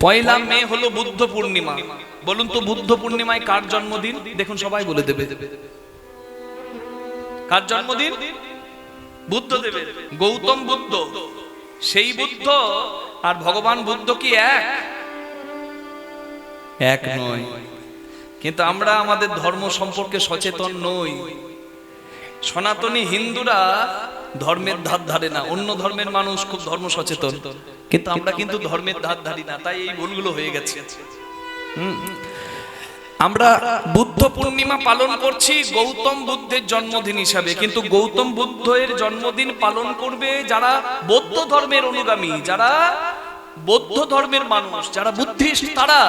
পয়লা মে হলো বুদ্ধ পূর্ণিমা। বলুন তো বুদ্ধ পূর্ণিমায় কার জন্মদিন? দেখুন সবাই বলে দেবে। কার জন্মদিন? বুদ্ধদেবের। গৌতম বুদ্ধ, সেই বুদ্ধ আর ভগবান বুদ্ধ কি এক? এক নয়। কিন্তু আমরা আমাদের ধর্ম সম্পর্কে সচেতন নই। সনাতনী হিন্দুরা ধর্মের ধার ধারে না, অন্য ধর্মের মানুষ খুব ধর্ম সচেতন, কিন্তু আমরা কিন্তু ধর্মের ধার ধারি না, তাই এই ভুলগুলো হয়ে গেছে। আমরা বুদ্ধ পূর্ণিমা পালন করছি গৌতম বুদ্ধের জন্মদিন হিসাবে, কিন্তু গৌতম বুদ্ধের জন্মদিন পালন করবে যারা বৌদ্ধ ধর্মের অনুগামী, যারা বৌদ্ধ ধর্মের মানুষ, যারা বুদ্ধিস্ট, তারা।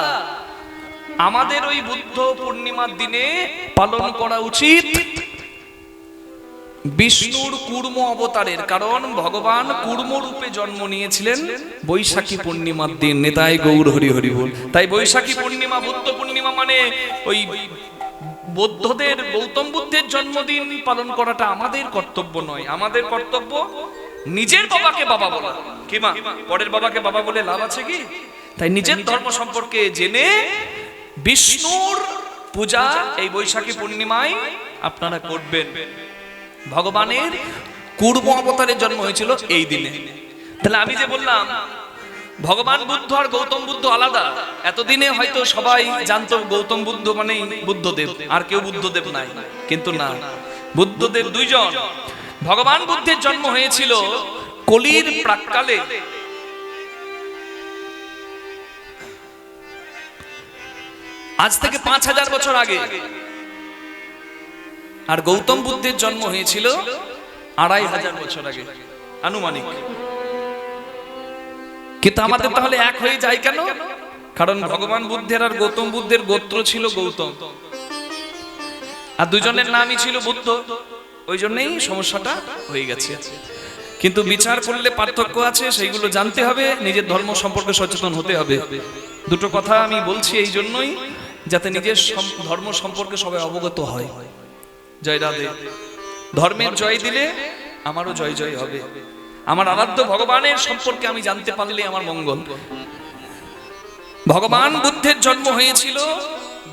আমাদের ওই বুদ্ধ পূর্ণিমার দিনে পালন করা উচিত বিষ্ণুর কুর্ম অবতারের, কারণ ভগবান কুর্ম রূপে জন্ম নিয়েছিলেন বৈশাখী পূর্ণিমার দিন। নেতাই গৌর হরি হরি বল। তাই বৈশাখী পূর্ণিমা, বুদ্ধ পূর্ণিমা মানে ওই বৌদ্ধদের, গৌতম বুদ্ধের জন্মদিন পালন করাটা আমাদের কর্তব্য নয়। আমাদের কর্তব্য নিজের বাবাকে বাবা বলা। কি মা, পরের বাবাকে বাবা বলে লাভ আছে কি? তাই নিজের ধর্ম সম্পর্কে জেনে বিষ্ণুর পূজা এই বৈশাখী পূর্ণিমায় আপনারা করবেন। ভগবানের কুর্ম অবতারের জন্ম হয়েছিল এই দিনে। তাহলে আমি যে বললাম ভগবান বুদ্ধ আর গৌতম বুদ্ধ আলাদা, এতদিনে হয়তো সবাই জানতো গৌতম বুদ্ধ মানে বুদ্ধদেব, আর কেউ বুদ্ধদেব নাই। কিন্তু না, বুদ্ধদেব দুইজন। ভগবান বুদ্ধের জন্ম হয়েছিল কলির প্রাক্কালে, আজ থেকে 5000 বছর আগে। আর গৌতম বুদ্ধের জন্ম হয়েছিল 2500 বছর আগে আনুমানিক। কিন্তু আমাদের তাহলে এক হয়ে যায় কেন? কারণ ভগবান বুদ্ধের আর গৌতম বুদ্ধের গোত্র ছিল গৌতম, আর দুজনের নামই ছিল বুদ্ধ, ওই জন্যই সমস্যাটা হয়ে গেছে। কিন্তু বিচার করলে পার্থক্য আছে, সেইগুলো জানতে হবে, নিজের ধর্ম সম্পর্কে সচেতন হতে হবে। দুটো কথা আমি বলছি এই জন্যই, যাতে নিজের ধর্ম সম্পর্কে সবাই অবগত হয়। জয় রাধে। ধর্মের জয় দিলে আমারও জয় জয় হবে। আমার আরাধ্য ভগবানের সম্পর্কে আমি জানতে পারলে আমার মঙ্গল। ভগবান বুদ্ধের জন্ম হয়েছিল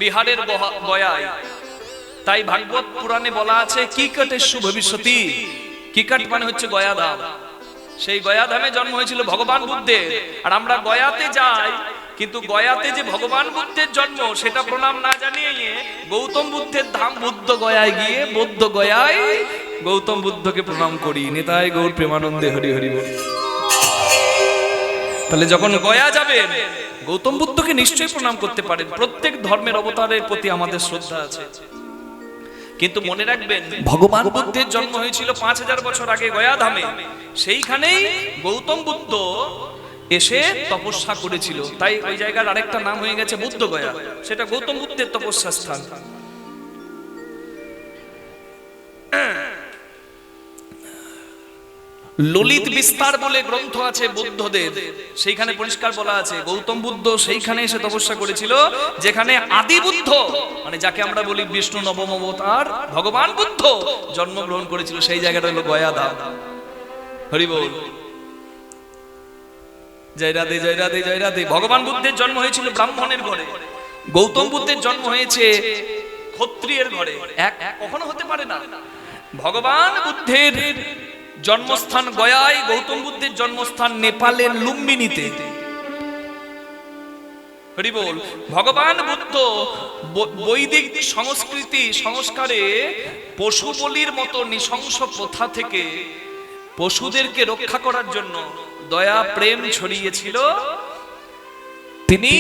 বিহারের গয়ায়। তাই ভাগবত পুরাণে বলা আছে কিকটেষু ভবিষ্যতি। কিকট মানে হচ্ছে গয়াধাম। সেই গয়াধামে জন্ম হয়েছিল ভগবান বুদ্ধের। আর আমরা গয়াতে যাই, কিন্তু গয়াতে যে ভগবান বুদ্ধের জন্ম সেটা প্রণাম না জানিয়ে গৌতম বুদ্ধের ধাম বুদ্ধ গয়ায় গিয়ে বৌদ্ধ গয়ায় গৌতম বুদ্ধকে প্রণাম করি। নেতাই গৌর প্রেমানন্দে হরি হরি বল। তাহলে যখন গয়া যাবেন গৌতম বুদ্ধকে নিশ্চয়ই প্রণাম করতে পারেন। প্রত্যেক ধর্মের অবতারের প্রতি আমাদের শ্রদ্ধা আছে, কিন্তু মনে রাখবেন ভগবান বুদ্ধের জন্ম হয়েছিল 5000 বছর আগে গয়া ধামে। সেইখানেই গৌতম বুদ্ধ এসে তপস্যা করেছিল। তাই ওই জায়গার আরেকটা নাম হয়ে গেছে বুদ্ধ গয়া, সেটা গৌতম বুদ্ধের তপস্যা স্থান। ললিত বিস্তার বলে গ্রন্থ আছে বুদ্ধদের, সেইখানে পরিষ্কার বলা আছে গৌতম বুদ্ধ সেইখানে এসে তপস্যা করেছিল যেখানে আদি বুদ্ধ, মানে যাকে আমরা বলি বিষ্ণু নবম অবতার ভগবান বুদ্ধ জন্মগ্রহণ করেছিল। সেই জায়গাটা হলো গয়া ধাম। হরি বল। জয় রাধে জয় রাধে জয় রাধে। ভগবান বুদ্ধের জন্ম হয়েছিল ব্রাহ্মণের ঘরে, গৌতম বুদ্ধের জন্ম হয়েছে ক্ষত্রিয়ের ঘরে। এক কখনো হতে পারে না। ভগবান বুদ্ধের জন্মস্থান গয়ায়, গৌতম বুদ্ধের জন্মস্থান নেপালের লুম্বিনীতে। হরি বল। ভগবান বুদ্ধ বৈদিক সংস্কৃতি সংস্কারে পশু বলির মতো নৃশংস প্রথা থেকে পশুদেরকে রক্ষা করার জন্য দয়া প্রেম ছড়িয়েছিল। তিনি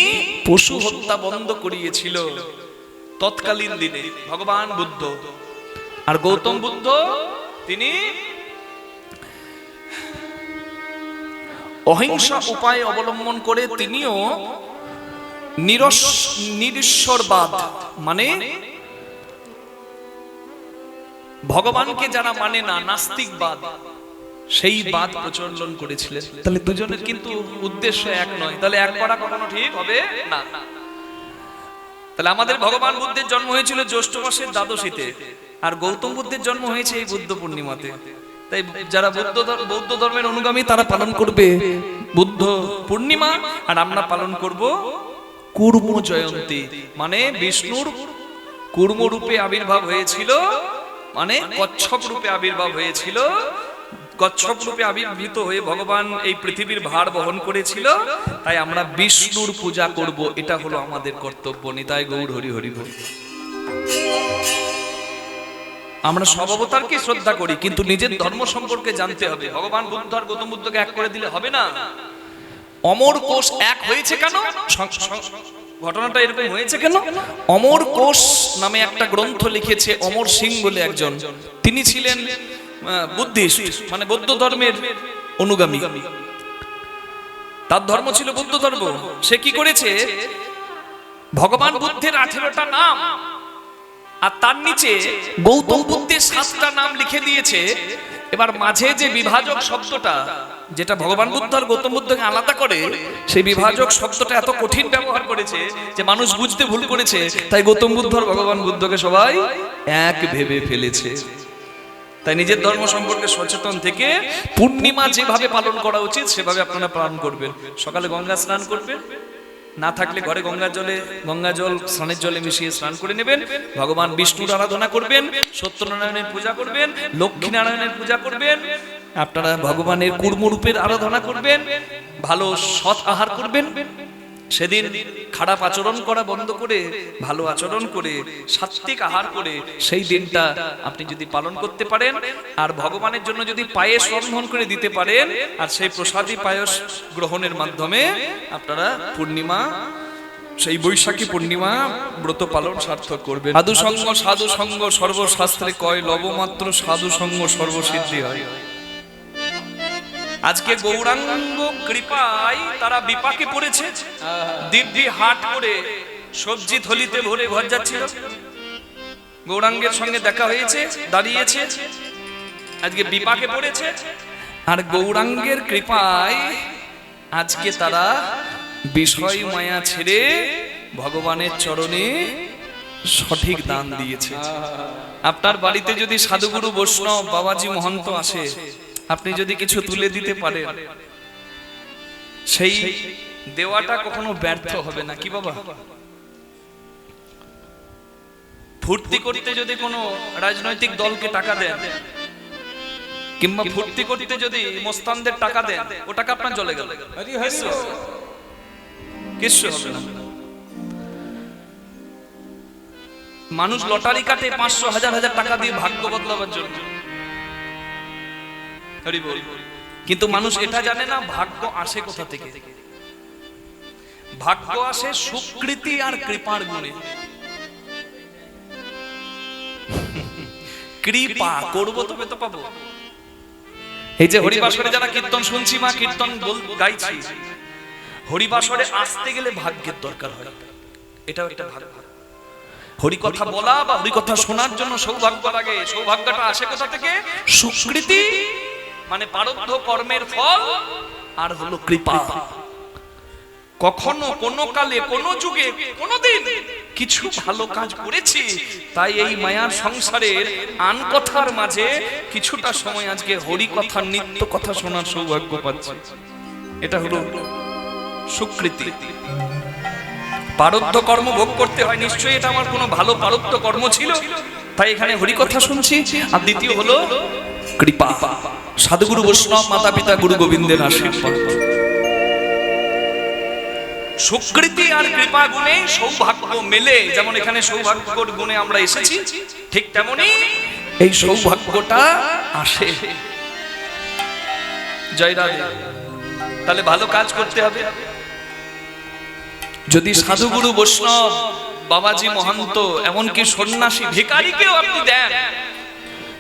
পশু হত্যা বন্ধ করিয়েছিল তৎকালীন দিনে ভগবান বুদ্ধ। আর গৌতম বুদ্ধ তিনি অহিংসা উপায় অবলম্বন করে তিনিও নিরীশ্বরবাদ মানে ভগবানকে যারা মানে না, নাস্তিকবাদ, সেই বাদ প্রচলন করেছিলেন। তাহলে দুজনের কিন্তু উদ্দেশ্য এক নয়। তাহলে এক করা কখনো ঠিক হবে না। তাহলে আমাদের ভগবান বুদ্ধের জন্ম হয়েছিল জ্যৈষ্ঠ মাসের দ্বাদশীতে, আর গৌতম বুদ্ধের জন্ম হয়েছে এই বুদ্ধ পূর্ণিমাতে। তাই যারা বৌদ্ধ ধর্মের অনুগামী তারা পালন করবে বুদ্ধ পূর্ণিমা, আর আমরা পালন করব কুর্ম জয়ন্তী, মানে বিষ্ণুর কুর্ম রূপে আবির্ভাব হয়েছিল, মানে কচ্ছপ রূপে আবির্ভাব হয়েছিল। কচ্ছপ রূপে আবির্ভূত হয়ে ভগবান এই পৃথিবীর ভার বহন করেছিল, তাই আমরা বিষ্ণুর পূজা করব, এটা হলো আমাদের কর্তব্য। নিতাই গৌর হরি হরি বল। আমরা সব অবতারকে শ্রদ্ধা করি, কিন্তু নিজের ধর্ম সম্পর্কে জানতে হবে। ভগবান বুদ্ধ আর গৌতম বুদ্ধকে এক করে দিলে হবে না। অমর কোষ এক হয়েছে কেন? ঘটনাটা এরকম হয়েছে কেন? অমর কোষ নামে একটা গ্রন্থ লিখেছে অমর সিং বলে একজন, তিনি ছিলেন বুদ্ধিস্ট, মানে বৌদ্ধ ধর্মের অনুগামী। তার ধর্ম ছিল বৌদ্ধ ধর্ম। সে কি করেছে, ভগবান বুদ্ধের 18টা নাম আর তার নিচে গৌতম বুদ্ধের 7টা নাম লিখে দিয়েছে। এবার মাঝে যে বিভাজক শব্দটা, যেটা ভগবান বুদ্ধ আর গৌতম বুদ্ধকে আলাদা করে, সেই বিভাজক শব্দটা এত কঠিন ব্যবহার করেছে যে মানুষ বুঝতে ভুল করেছে, তাই গৌতম বুদ্ধ আর ভগবান বুদ্ধকে সবাই এক ভেবে ফেলেছে। তাই নিজের ধর্ম সম্পর্কে সচেতন থেকে পূর্ণিমা যেভাবে পালন করা উচিত সেভাবে আপনারা পালন করবেন। সকালে গঙ্গা স্নান করবেন, না থাকলে ঘরে গঙ্গা জল স্নানের জলে মিশিয়ে স্নান করে নেবেন। ভগবান বিষ্ণুর আরাধনা করবেন, সত্যনারায়ণের পূজা করবেন, লক্ষ্মী নারায়ণের পূজা করবেন, আপনারা ভগবানের কুর্মরূপের আরাধনা করবেন, ভালো সৎ আহার করবেন। সেদিন খারাপ আচরণ করা বন্ধ করে ভালো আচরণ করে সাত্বিক আহার করে সেই দিনটা আপনি যদি পালন করতে পারেন, আর ভগবানের জন্য যদি পায়েস রন্ধন করে দিতে পারেন, আর সেই প্রসাদী পায়েস গ্রহণের মাধ্যমে আপনারা পূর্ণিমা, সেই বৈশাখী পূর্ণিমা ব্রত পালন সার্থক করবেন। সাধু সঙ্গ সর্বশাস্ত্রে কয়, লবমাত্র সাধু সঙ্গ সর্বসিদ্ধি হয়। আজকে গৌরাঙ্গ কৃপায় তারা বিপাকে পড়েছে, দিব্যি হাট করে সবজি থলিতে ভরে ঘর যাচ্ছিল, গৌরাঙ্গের সঙ্গে দেখা হয়েছে, দাঁড়িয়েছে, আজকে বিপাকে পড়েছে। আর গৌরাঙ্গের কৃপায় আজকে তারা বিষয় মায়া ছেড়ে ভগবানের চরণে সঠিক দান দিয়েছে। আপনার বাড়িতে যদি সাধুগুরু বৈষ্ণব বাবাজি মহন্ত আসে, আপনি যদি কিছু তুলে দিতে পারেন, সেই দেওয়াটা কখনো ব্যর্থ হবে না। কি বাবা, ফুর্তি করতে যদি কোনো রাজনৈতিক দলকে টাকা দেন, কিংবা ফুর্তি করতে যদি মোস্তানদের টাকা দেন, ও টাকা আপনার চলে গেল, কিছু হবে না। মানুষ লটারি কাটে 500 হাজার টাকা দিয়ে ভাগ্য বদলাবার জন্য, কিন্তু মানুষ এটা জানে না ভাগ্য আসে কোথা থেকে। ভাগ্য আসে সুকৃতি আর কৃপার গুণে। কৃপা করব তবে তো পাবো। এই যে হরিবাসরে যারা কীর্তন শুনছি, মা কীর্তন গাইছি, হরিবাসরে আসতে গেলে ভাগ্যের দরকার হয়, এটাও একটা ভাগ্য। হরিকথা বলা বা হরিকথা শোনার জন্য সৌভাগ্য লাগে। সৌভাগ্যটা আসে কোথা থেকে? সুকৃতি মানে প্রারব্ধ কর্মের ফল, আর হলো কৃপা। কখনো কোনো কালে কোনো যুগে কোনোদিন কিছু ভালো কাজ করেছি, তাই এই মায়ার সংসারের আন কথার মাঝে কিছুটা সময় আজকে হরি কথার নিত্য কথা শোনার সৌভাগ্য পাচ্ছি। এটা হলো সুকৃতি। প্রারব্ধ কর্ম ভোগ করতে হয়, নিশ্চয়ই এটা আমার কোনো ভালো প্রারব্ধ কর্ম ছিল, তাই এখানে হরি কথা শুনছি। আর দ্বিতীয় হলো কৃপা, সাধুগুরু বৈষ্ণব মাতা পিতা গুরু গোবিন্দের আশীর্বাদ। সুকৃতি আর কৃপা গুণে সৌভাগ্য মেলে। যেমন এখানে সৌভাগ্যর গুণে আমরা এসেছি, ঠিক তেমনি এই সৌভাগ্যটা আসে। জয় রাধে। তাহলে ভালো কাজ করতে হবে। যদি সাধুগুরু বৈষ্ণব বাবাজি মহন্ত এমনকি সন্ন্যাসী ভিখারিকেও আপনি দেন,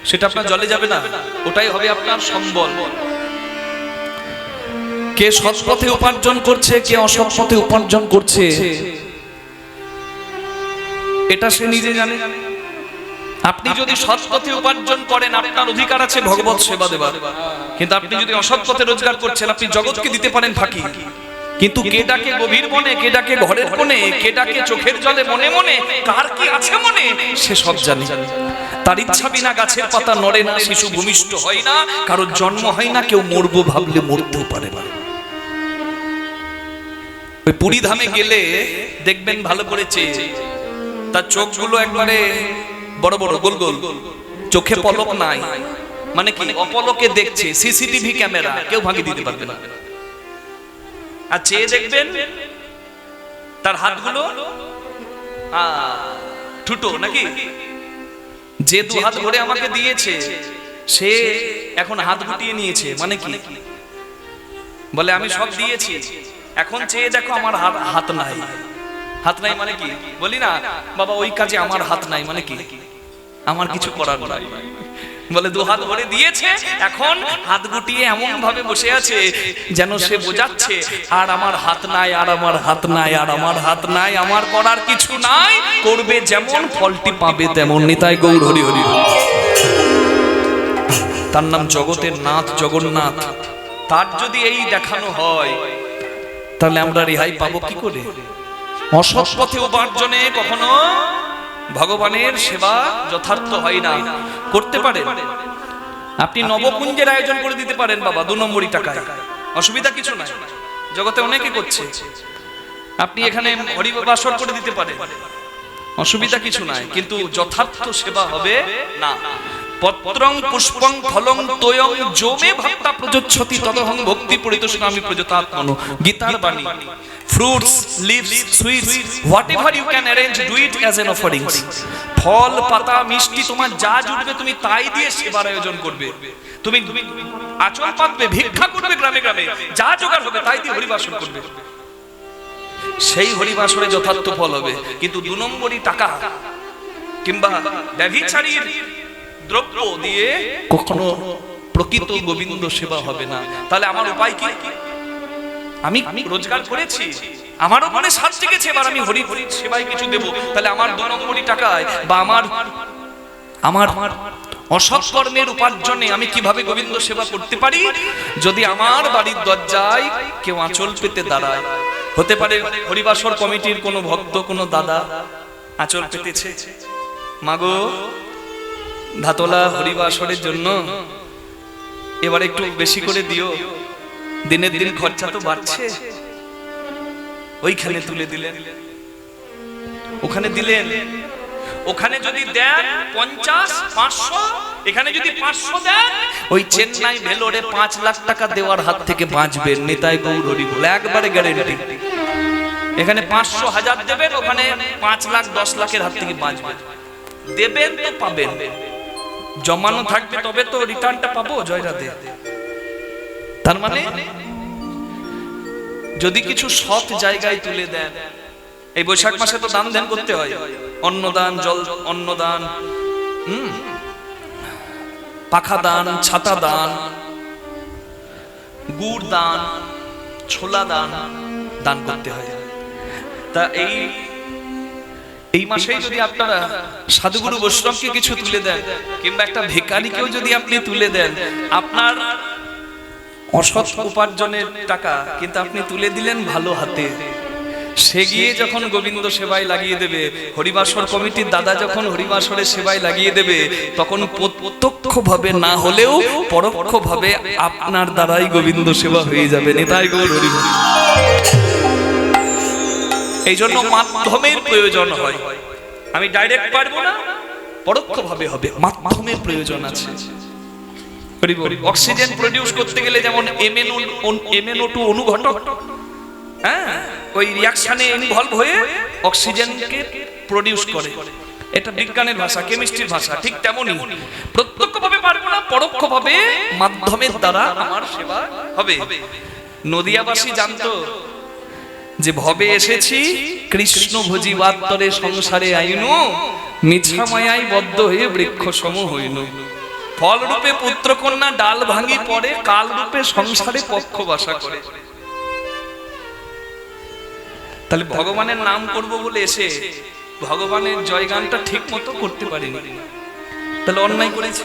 সেটা আপনার জলে যাবে না, ওটাই হবে আপনার সম্বল। কে সৎ পথে উপার্জন করছে, কে অসৎ পথে উপার্জন করছে, এটা সে নিজে জানে। আপনি যদি সৎ পথে উপার্জন করেন, আপনার অধিকার আছে ভগবত সেবা দেবার। কিন্তু আপনি যদি অসৎ পথে রোজগার করছেন, আপনি জগৎকে দিতে পারেন ফাঁকি। কিন্তু কে ডাকে গভীর মনে, কে ডাকে ঘরের কোণে, কে ডাকে চোখের জলে মনে মনে, কার কি আছে মনে, সে সব জানে। তার ইচ্ছা বিনা গাছের পাতা নড়ে না, শিশু ভূমিষ্ঠ হয় না, কারোর জন্ম হয় না, কেউ মরবো ভাবলে মরতেও পারে না। ওই পুরী ধামে গেলে দেখবেন ভালো করেছে, তার চোখগুলো একবারে বড় বড় গোল গোল, চোখে পলক নাই, মানে কি অপলকে দেখছে, সিসিটিভি ক্যামেরা, কেউ ভাঙিয়ে দিতে পারবে না। আর চেয়ে দেখবেন তার হাতগুলো ঠুটো নাকি, যে দু হাত ভরে আমাকে দিয়েছে সে এখন হাত গুটিয়ে নিয়েছে, মানে কি বলে আমি সব দিয়েছি, এখন চেয়ে দেখো আমার হাত নাই। হাত নাই মানে কি, বলি না বাবা ওই কাজে আমার হাত নাই, মানে কি আমার কিছু করার নাই। বলে দু হাত ভরে দিয়েছে, এখন হাত গুটিয়ে এমন ভাবে বসে আছে যেন সে বোঝাচ্ছে আর আমার হাত নাই, আর আমার হাত নাই, আর আমার হাত নাই, আমার করার কিছু নাই, করবে যেমন ফলটি পাবে তেমন। নিতাই গৌর হরি হরি। তার নাম জগতের নাথ জগন্নাথ। তার যদি এই দেখানো হয় তাহলে আমরা রেহাই পাবো কি করে? অসৎ পথে উপার্জনে কখনো ভগবানের সেবা যথার্থ হয় না। করতে পারেন আপনি নবকুঞ্জের আয়োজন করে দিতে পারেন বাবা 2 নম্বরই টাকায়, অসুবিধা কিছু নাই, জগতে অনেকে করছে। আপনি এখানে হরিবাসর করে দিতে পারেন, অসুবিধা কিছু নাই, কিন্তু যথার্থ সেবা হবে না। পত্রং পুষ্পং ফলং তোয়ং যোমে ভক্তা প্রযোচ্ছতি তদহং ভক্তি পরিতোষামি প্রযতাত্মনো। গীতার বাণী। fruits, leaves, sweets, whatever you can arrange, do it as an offerings. ফল পাতা মিষ্টি তোমার যা জুটবে তুমি তাই দিয়ে সেবার আয়োজন করবে। তুমি আচল পাতবে, ভিক্ষা করবে গ্রামে গ্রামে, যা জোগাড় হবে তাই দিয়ে হরিবাসর করবে, সেই হরিবাসরে যথার্থ ফল হবে। কিন্তু 2 নম্বরই টাকা কিংবা ব্যভিচারীর দ্রব্য দিয়ে কখনো প্রকৃত গোবিন্দ সেবা হবে না। তাহলে আমার উপায় কি? আমি রোজগার করেছি, আমারও মনে সাথ জেগেছে, এবার আমি হরি হরি সেবায় কিছু দেব, তাহলে আমার 2 নম্বরই টাকায় বা আমার অসৎ কর্মের উপার্জনে আমি কিভাবে গোবিন্দ সেবা করতে পারি? যদি আমার বাড়ির দরজায় কেউ আঁচল পেতে দাঁড়ায়, হতে পারে হরিবাসর কমিটির কোনো ভক্ত, কোনো দাদা আঁচল পেতেছে, মাগো ধাতলা হরিবাসরের জন্য এবার একটু বেশি করে দিও, দিনের দিন খরচা তো বাড়ছে, ওইখানে তুলে দিলেন, ওখানে দিলেন। ওখানে যদি দেন 50, 500, এখানে যদি 500 দেন, ওই চেন্নাই ভেলোরে 5 লাখ টাকা দেওয়ার হাত থেকে বাঁচবেন। নিতাই গৌর হরি বলে একবারে গ্যারেন্টি। এখানে 500, 1000 দেবেন, ওখানে 5 লাখ 10 লাখের হাত থেকে বাঁচবেন। দেবেন তো পাবেন, জমানো থাকবে তবে তো রিটার্নটা পাবো জয়রাধে। তার মানে যদি কিছু সৎ জায়গায় তুলে দেন, এই বৈশাখ মাসে তো দান ধ্যান করতে হয়, অন্নদান, জল অন্নদান, পাখা দান, ছাতা দান, গুড় দান, ছোলা দান, দান করতে হয়। তা এই মাসেই যদি আপনারা সাধুগুরু বৈষ্ণবকে কিছু তুলে দেন, কিংবা একটা ভিখারিকেও যদি আপনি তুলে দেন, আপনার অসৎ উপার্জনের টাকা কিন্তু আপনি তুলে দিলেন ভালো হাতে, সে গিয়ে যখন গোবিন্দ সেবায় লাগিয়ে দেবে, হরিবাসর কমিটির দাদা যখন হরিবাসরের সেবায় লাগিয়ে দেবে, তখন প্রত্যক্ষভাবে না হলেও পরোক্ষভাবে আপনার দ্বারাই গোবিন্দ সেবা হয়ে যাবে। নিতাই গৌর হরি হরি। এই জন্য মাধ্যমের প্রয়োজন হয়, আমি ডাইরেক্ট পারবো না, পরোক্ষভাবে হবে, মাধ্যমের প্রয়োজন আছে। অক্সিজেন প্রডিউস করতে গেলে যেমন MnO2 অনুঘটক, হ্যাঁ, ওই রিঅ্যাকশনে ইনভলভ হয়ে অক্সিজেনকে প্রডিউস করে, এটা বিজ্ঞানের ভাষা, কেমিস্ট্রির ভাষা। ঠিক তেমনই প্রত্যক্ষভাবে পারবো না, পরোক্ষভাবে মাধ্যমের দ্বারা আমার সেবা হবে। নদিয়াবাসী জানতো যে ভবে এসেছি কৃষ্ণ ভজিবাত্তরে সংসারে আইনু, মিছা মায়ায় বদ্ধ হয়ে বৃক্ষ সম হইনু। ফল রূপে পুত্র কন্যা ডাল ভাঙি পড়ে, কাল রূপে সংসারে পক্ষ বাসা করে। তাহলে ভগবানের নাম করব বলে এসে ভগবানের জয়গানটা ঠিক মতো করতে পারিনি, তাহলে অন্যায় করেছে।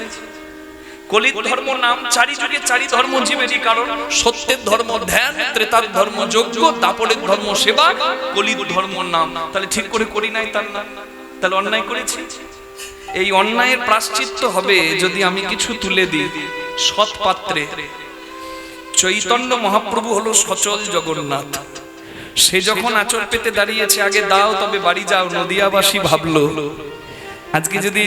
কলির ধর্ম নাম চারি যুগে চারি ধর্ম জীবেরই কারণ, সত্যের ধর্ম ধ্যান, ত্রেতার ধর্ম যজ্ঞ, দাপরের ধর্ম সেবা, কলির ধর্ম নাম। তাহলে ঠিক করে করি নাই তার নাম, তাহলে অন্যায় করেছি। এই অন্যায়ের প্রায়শ্চিত্ত হবে যদি আমি কিছু তুলে দিই সৎ পাত্রে। চৈতন্য মহাপ্রভু হলো সচল জগন্নাথ, সে যখন আঁচল পেতে দাঁড়িয়েছে, আগে দাও তবে বাড়ি যাও, নদিয়াবাসী ভাবলো আজকে যদি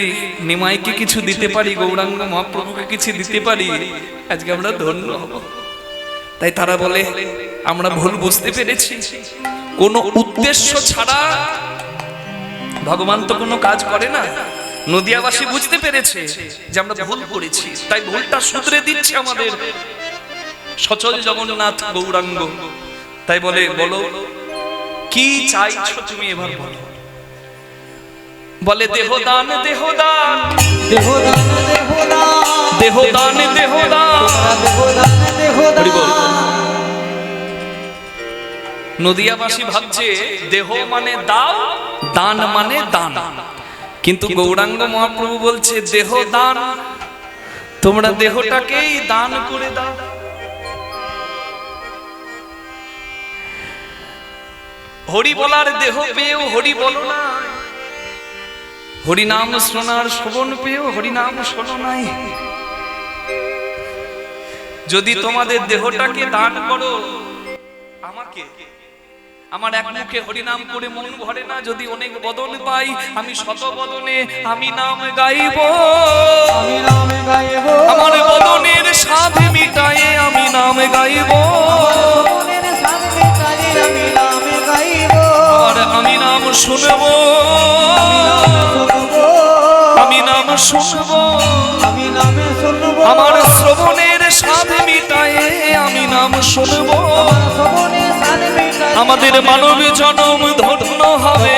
নিমাইকে কিছু দিতে পারি, গৌরাঙ্গ মহাপ্রভুকে কিছু দিতে পারি, আজকে আমরা ধন্য হব। তাই তারা বলে আমরা ভুল বুঝতে পেরেছি, কোনো উদ্দেশ্য ছাড়া ভগবান তো কোনো কাজ করে না। নদিয়াবাসী বুঝতে পেরেছে যে আমরা ভুল করেছি, তাই ভুলটা শুধরে দিচ্ছে আমাদের সচল জগন্নাথ গৌরাঙ্গ। তাই বলে বলো কি চাইছো তুমি এবার বলো। বলে দেহদান দেহদান দেহদান দেহদান দেহদান দেহদান দেহদান দেহদান। নদিয়াবাসী ভাবছে দেহ মানে দাও, দান মানে দান, কিন্তু গৌরাঙ্গ মহাপ্রভু বলছে দেহ দান, তোমরা দেহটাকেই দান করে দাও। হরি বলার দেহ পেয়েও হরি বলো না, হরি নাম শোনার শ্রবণ পেয়েও হরি নাম শোনো নাই। যদি তোমাদের দেহটাকে দান করো আমাকে, আমার এক মুখে হরি নাম করে মন ভরে না, যদি অনেক বদন পাই আমি শত বদনে আমি নাম গাইব, আমি নাম গাইব, আমার বদনের স্বাদ মিটায়ে আমি নাম গাইব, মনের স্বাদ মিটায়ে আমি নাম গাইব, আর আমি নাম শুনব, আমি নাম শুনব, আমি নামে শুনব, আমার শ্রবণের স্বাদ মিটায়ে আমি নাম শুনব, শ্রবণের স্বাদ মিটায়ে আমাদের মানব জনম ধন্য হবে,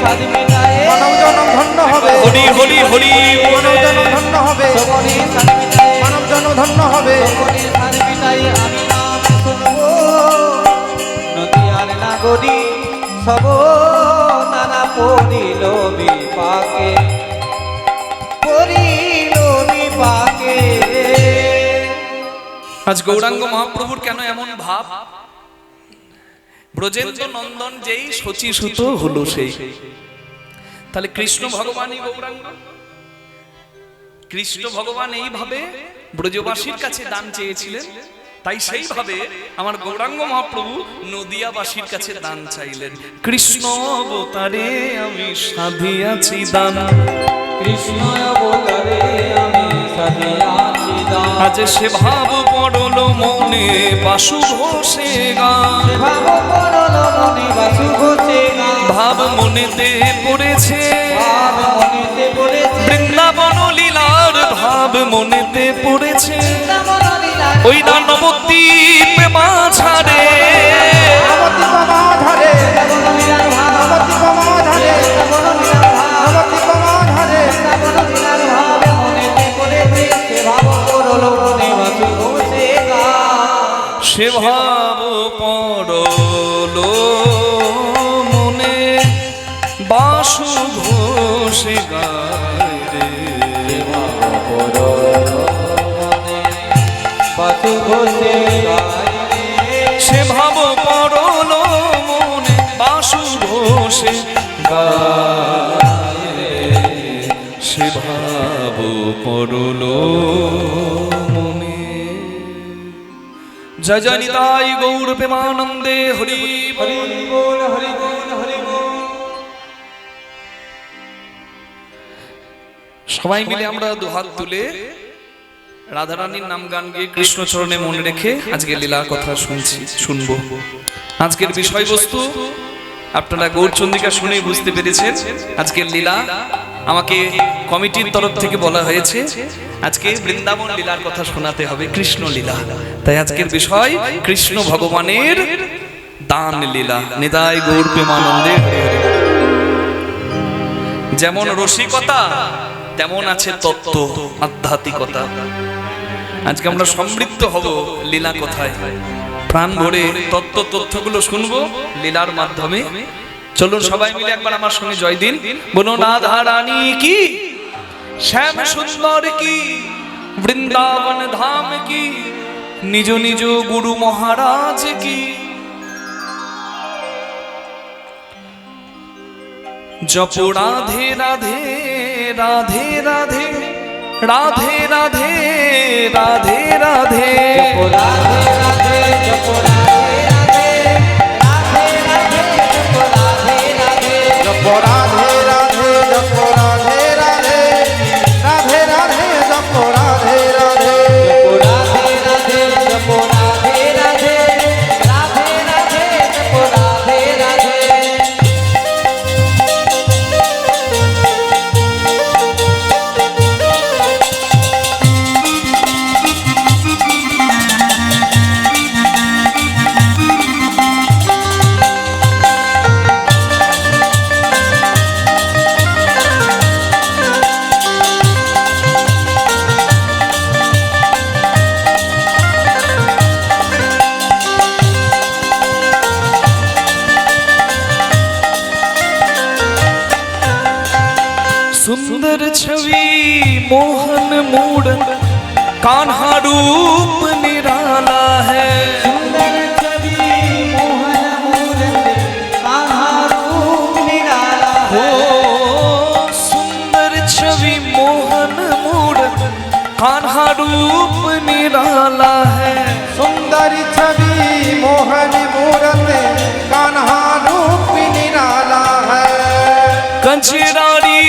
স্বাদ মিটায়ে মানব জনম ধন্য হবে, হরি হরি হরি মানব জনম ধন্য হবে, শ্রবণের স্বাদ মিটায়ে মানব জনম ধন্য হবে, শ্রবণের স্বাদ মিটায়ে আমি নাম শুনব। নদিয়ার নাগরী সব নানা পড়িল বিপাকে, পড়িল বিপাকে। আজ গৌরাঙ্গ মহাপ্রভুর কেন এমন ভাব? ব্রজেন্দ্র নন্দন যেই শচী সুত হলো সেই, তাহলে কৃষ্ণ ভগবানই গৌরাঙ্গ। কৃষ্ণ ভগবান এইভাবে ব্রজবাসীর কাছে দান চেয়েছিলেন, তাই সেইভাবে আমার গৌরাঙ্গ মহাপ্রভু নদিয়াবাসীর কাছে দান চাইলেন। কৃষ্ণ অবতারে আমি সাধিয়াছি দান, কৃষ্ণ অবতারে আমি সাধিয়াছি দান, আজ সে ভাব পড়ল মনে বাসু ঘোষে গান, ভাব পড়ল মনে বাসু ঘোষে গান, ভাব মনেতে পড়েছে, ভাব মনেতে পড়েছে, বৃন্দাবন লীলার ভাব মনেতে পড়েছে, বৃন্দাবন লীলা ওই নবদ্বীপ মাঝারে, নবদ্বীপ মাঝারে, বৃন্দাবন লীলার ভাব, নবদ্বীপ মাঝারে, বৃন্দাবন লীলার ভাব, নবদ্বীপ মাঝারে, বৃন্দাবন লীলার ভাব মনেতে পড়েছে, সে ভাব পড়ল মনে বাসু ঘোষে গান, সে ভাব পড়ল মনে বাসু ঘোষে গায় রে, বাসু ঘোষে গায় রে, সে ভাব পড়ল মনে বাসু ঘোষে গায় রে, সে ভাব পড়ল মনে। জয় জয় নিতাই গৌর প্রেমানন্দে হরি হরি বল হরি বল হরি বল। সবাই মিলে আমরা দুহাত তুলে রাধারানীর নাম গান গিয়ে কৃষ্ণ চরণে মনে রেখে আজকে লীলার কথা শুনবো। আজকের বিষয়বস্তু আপনারা গৌরচন্দ্রিকা শুনেই বুঝতে পেরেছেন। আজকের লীলা আমাকে কমিটির তরফ থেকে বলা হয়েছে আজকে বৃন্দাবন লীলার কথা শোনাতে হবে, কৃষ্ণ লীলা। তাই আজকের বিষয় কৃষ্ণ ভগবানের দান লীলা। নিতাই গৌর প্রেমানন্দে হরি হরি। যেমন রসিকতা তেমন আছে তত্ত্ব, আধ্যাত্মিকতা। আজকে আমরা সমৃদ্ধ হব লীলা কথায়, প্রাণ ভরে তথ্যগুলো শুনবো লীলার মাধ্যমে। চলুন সবাই মিলে একবার আমার সঙ্গে জয় দিন, বলুন রাধা রানী কি, শ্যাম সুন্দর কি, বৃন্দাবন ধাম কি, নিজ নিজ গুরু মহারাজ কি। জপ রাধে রাধে রাধে রাধে রাধে রাধে রাধে রাধে, জপ রাধে রাধে জপ রাধে রাধে রাধে मोहन मूरत कान्हा रूप निराला है। सुंदर छवि मोहन मूरत कान्हा रूप निराला हो है। सुंदर छवि मोहन मूरत कान्हा रूप निराला है। सुंदर छवि मोहन मूरत कान्हा रूप निराला है। कंचरारी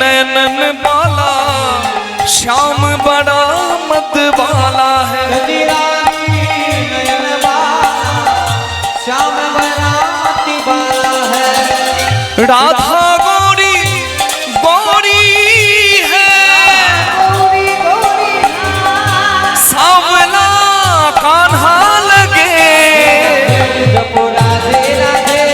नयनन बाला श्याम बड़ा मत वाला है। गजरानी नयन बाला श्याम बराती बाला है। राधा गौरी गौरी है। गौरी गौरी सावला कान्हा लगे। जपो राधे राधे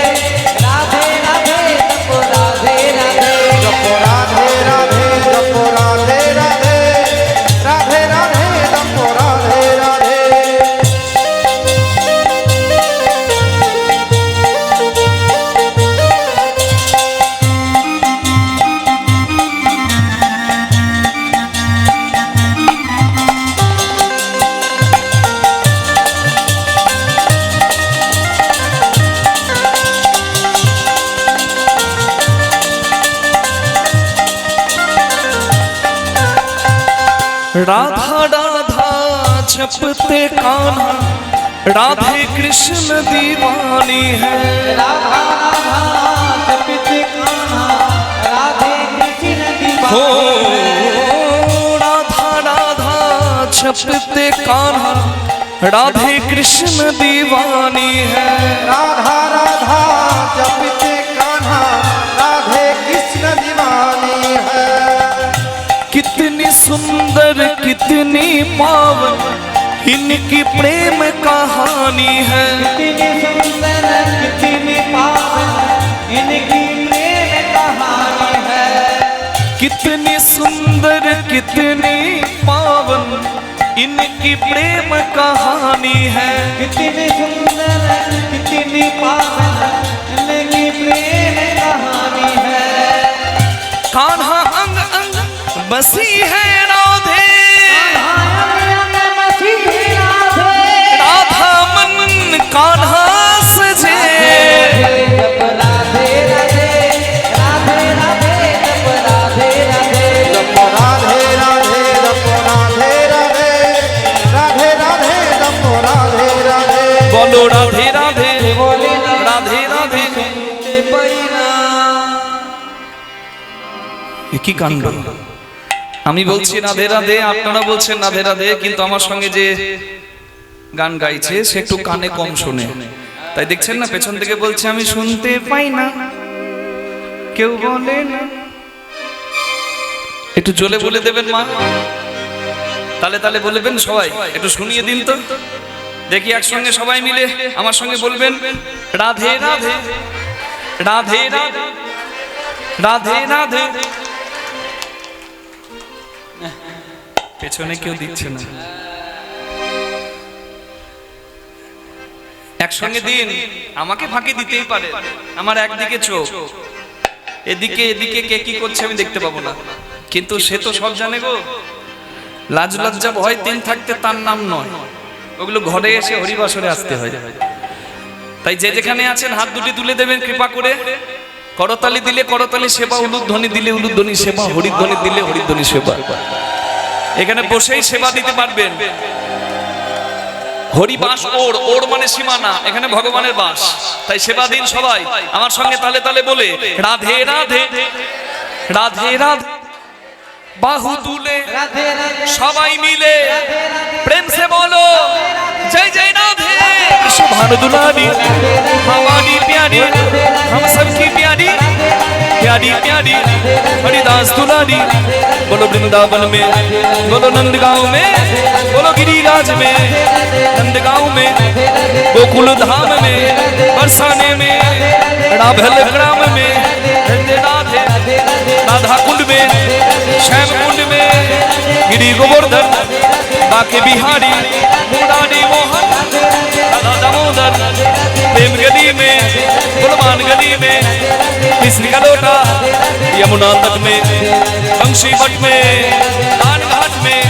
राधे राधे जपो राधे राधे जपो राधे राधे जपो राधे राधे राधे राधे जपो राधे राधे। राधा राधा जपते कान्हा राधे कृष्ण दीवानी है। राधा राधा जपते कान्हा राधे कृष्ण हो दीवानी। राधा राधा जपते कान्हा राधे कृष्ण दीवानी है। राधा राधा जपते कान्हा राधे कृष्ण दीवानी है। कितनी सुंदर कितनी पावन इनकी प्रेम कहानी है। कितनी सुंदर कितनी पावन इनकी प्रेम कहानी है। कितनी सुंदर कितनी पावन इनकी प्रेम कहानी है। कितनी सुंदर कितनी पावन इनकी प्रेम कहानी है। कान्हा अंग अंग बसी है राधे। राधा मन कान्हा सजे। जप राधे राधे राधे राधे जप राधे राधे जप राधे राधे जप राधे राधे राधे राधे जप राधे राधे। बोलो राधे राधे बोले राधे राधे। কি কাণ্ড! আমি বলছি রাধে রাধে, আপনারা বলছেন রাধে রাধে, কিন্তু আমার সঙ্গে যে গান গাইছে সে একটু কানে কম শোনে। তাই দেখছেন না পেছন থেকে বলছে আমি শুনতে পাই না, কেউ বলে না। একটু জোরে বলে দেবেন মা, তালে তালে বলবেন সবাই, একটু শুনিয়ে দিন তো দেখি একসঙ্গে সবাই মিলে আমার সঙ্গে বলবেন রাধে রাধে রাধে রাধে রাধে রাধে। পেছনে কেউ দিচ্ছে না, একসঙ্গে দিন। আমাকে ফাঁকি দিতেই পারে, আমার একদিকে চোখ, এদিকে এদিকে কে কি করছে আমি দেখতে পাবো না, কিন্তু সে তো সব জানে গো। লাজ লজ্জা ভয় তিন থাকতে তার নাম নয়, ওগুলো ঘরে এসে হরিবাসরে আসতে হয়। তাই যে যেখানে আছেন হাত দুটি তুলে দেবেন কৃপা করে। করতালি দিলে করতালি সেবা, উলুধ্বনি দিলে উলুধ্বনি সেবা, হরিধ্বনি দিলে হরিধ্বনি সেবা। এখানে বসেই সেবা দিতে পারবেন। হরিবাস ওর, ওর মানে সীমানা, এখানে ভগবানের বাস। তাই সেবা দিন সবাই আমার সঙ্গে তালে তালে বলে রাধে রাধে রাধে রাধে। বাহু তুলে राधे राधे সবাই मिले प्रेम से बोलो जय जय राधे। सुभान दुलारी हमारी प्यारी, हम सबकी प्यारी प्यारी प्यारी हरिदास दुलारी। बोलो वृंदावन में, बोलो नंदगांव में, बोलो गिरिराज में, नंदगांव में, गोकुल धाम में, बरसाने में, राभल ग्राम में, राधे राधा कुंड में, श्याम कुंड में, गिरी गोवर्धन, बाके बिहारी, मुरारी मोहन, राधा दामोदर, प्रेम गली में, बोलो हनुमान गली में, किसनी का लोटा यमुना तट में, बंशी मठ में, दान घाट में,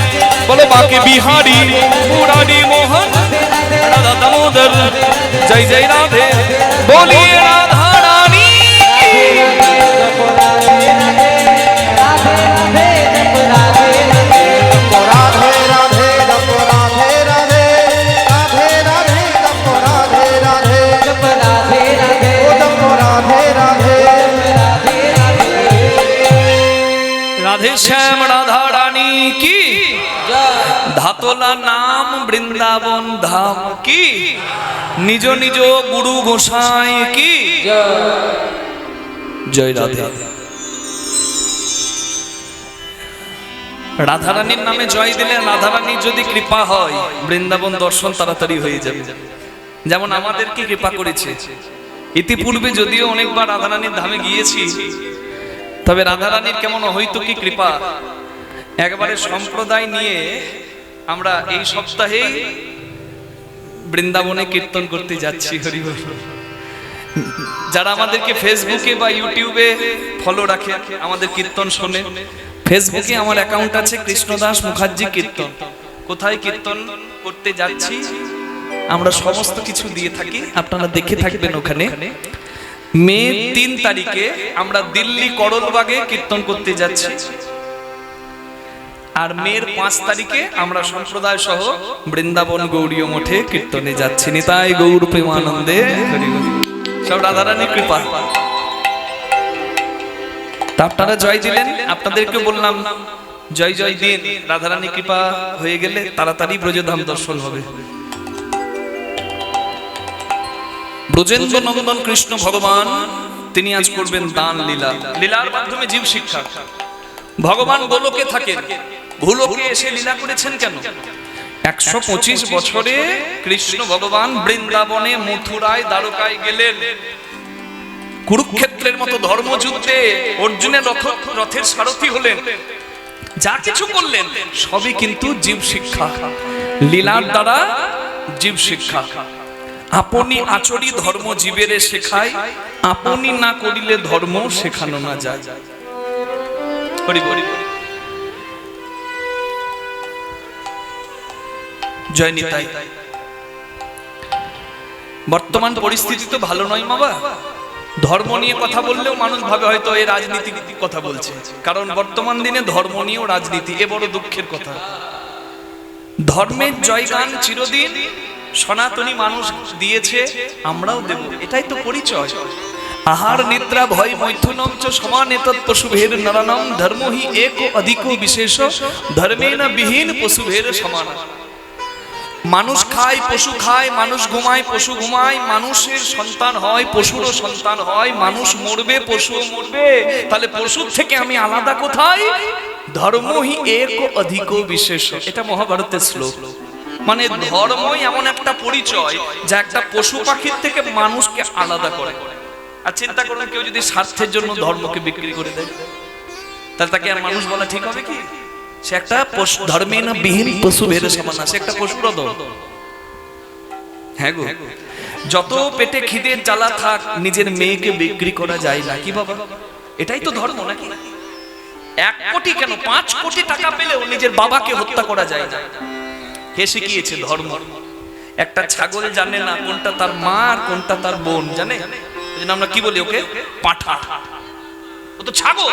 बोलो बाके बिहारी मुरारी मोहन राधा दामोदर, जय जय राधे, बोलिए राधा रानी। राधे राधे जप राधे राधे, राधे राधे जप राधे राधे, जप राधे राधे, ओ जप राधे राधे, राधे श्याम राधा रानी की, धातोला नाम वृंदावन धाम की, निजो निजो गुरु गोसाई की जय राधे। রাধা রানীর নামে জয় দিলে রাধা রানীর যদি কৃপা হয় বৃন্দাবন দর্শন তাড়াতাড়ি হয়ে যাবে, যেমন আমাদেরকে কৃপা করেছে। ইতিপূর্বে যদিও অনেকবার রাধা রানীর ধামে গিয়েছি, তবে রাধা রানীর কেমন হয়তো কি কৃপা, একবারে সম্প্রদায় নিয়ে আমরা এই সপ্তাহে বৃন্দাবনে কীর্তন করতে যাচ্ছি। হরি বল। যারা আমাদেরকে ফেসবুকে বা ইউটিউবে ফলো রাখে, আমাদের কীর্তন শোনে, ফেসবুকে আমার অ্যাকাউন্ট আছে কৃষ্ণদাস মুখার্জি কীর্তন। কোথায় কীর্তন করতে যাচ্ছি আমরা সমস্ত কিছু দিয়ে থাকি, আপনারা দেখে থাকবেন। ওখানে মে 3 তারিখে আমরা দিল্লি করলবাগে কীর্তন করতে যাচ্ছি, আর মের 5 তারিখে আমরা সম্প্রদায় সহ বৃন্দাবন গৌড়ীয় মঠে কীর্তনে যাচ্ছি। নিতাই গৌর প্রেমানন্দে হরি বল। সব রাধারানীর কৃপা। তা আপনারা জয় দিলেন, আপনাদেরকে বললাম জয় জয় দিন, রাধারানী কৃপা হয়ে গেলে তাড়াতাড়ি ব্রজধাম দর্শন হবে। ব্রজেন্দ্র নন্দন কৃষ্ণ ভগবান তিনি আজ করবেন দান লীলা, লীলার মাধ্যমে জীব শিক্ষা। ভগবান গোলকে থাকেন, ভূলোকে এসে লীলা করেছেন কেন? 125 বছরে কৃষ্ণ ভগবান বৃন্দাবনে, মথুরায়, দ্বারকায় গেলেন। কুরুক্ষেত্রের মতো ধর্মযুদ্ধে অর্জুনের রথের সারথি হলেন। যা কিছু করলেন সবই কিন্তু জীব শিক্ষা, লীলার দ্বারা জীব শিক্ষা। আপনি আচরি ধর্ম জীবেরে শেখায়, আপনি না করিলে ধর্ম শেখানো না যায়। হরি বল। জয় নিতাই। বর্তমান পরিস্থিতি তো ভালো নয় বাবা। ধর্ম নিয়ে কথা বললেও মানুষ ভাবে হয়তো এই রাজনীতি কথা বলছে, কারণ বর্তমান দিনে ধর্ম নিয়েও রাজনীতি, এ বড় দুঃখের কথা। ধর্মের জয়গান চিরদিন সনাতনী মানুষ দিয়েছে, আমরাও দেব, এটাই তো পরিচয়। আহার নিদ্রা ভয় মৈথুনম চ সমানেতৎ পশুভের নরনম, ধর্ম হি এক অধিক বিশেষ, ধর্মেন বিহীন পশুভের সমান। মানুষ খায়, পশু খায়, মানুষ ঘুমায়, পশু ঘুমায়, মানুষের সন্তান হয়, পশুরও সন্তান হয়, মানুষ মরবে, পশুও মরবে, তাহলে পশুর থেকে আমি আলাদা কোথায়? ধর্ম হি এক অধিক বিশেষ, এটা মহাভারতের শ্লোক। মানে ধর্মই এমন একটা পরিচয় যা একটা পশু পাখির থেকে মানুষকে আলাদা করে। আর চিন্তা করুন, কেউ যদি স্বার্থের জন্য ধর্মকে বিক্রি করে দেয়, তাহলে তাকে আর মানুষ বলা ঠিক হবে কি? সে একটা ধর্মে না বিহীন পশু ভেড়ে সমান, সে একটা পশুর দল। হ্যাঁ গো, যত পেটে খিদের জ্বালা থাক, নিজের মেয়েকে বিক্রি করা যায় না কি বাবা? এটাই তো ধর্ম নাকি? 1 কোটি কেন 5 কোটি টাকা পেলেও নিজের বাবাকে হত্যা করা যায় না। কে শিখিয়েছে ধর্ম? একটা ছাগল জানে না কোনটা তার মা আর কোনটা তার বোন, জানে? এজন্য আমরা কি বলি ওকে? পাঁঠা। ও তো ছাগল,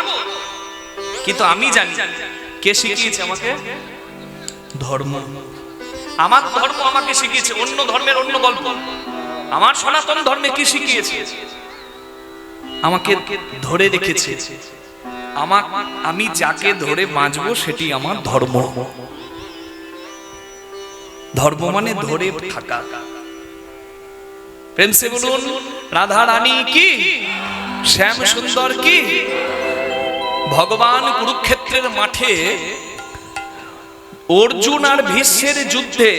কিন্তু আমি জানি। কে শিখিয়েছে আমাকে? ধর্ম। আমার ধর্ম আমাকে শিখিয়েছে, অন্য ধর্মের অন্য গল্প। আমার সনাতন ধর্মে কি শিখিয়েছে? আমাকে ধরে রেখেছে, আমি যাকে ধরে বাঁচবো সেটি আমার ধর্ম। ধর্ম মানে ধরে থাকা। প্রেম সে বলুন রাধা রানী কি, শ্যাম সুন্দর কি। ভগবান কুরুক্ষেত্রের মাঠে অর্জুন আর ভীষ্মের যুদ্ধে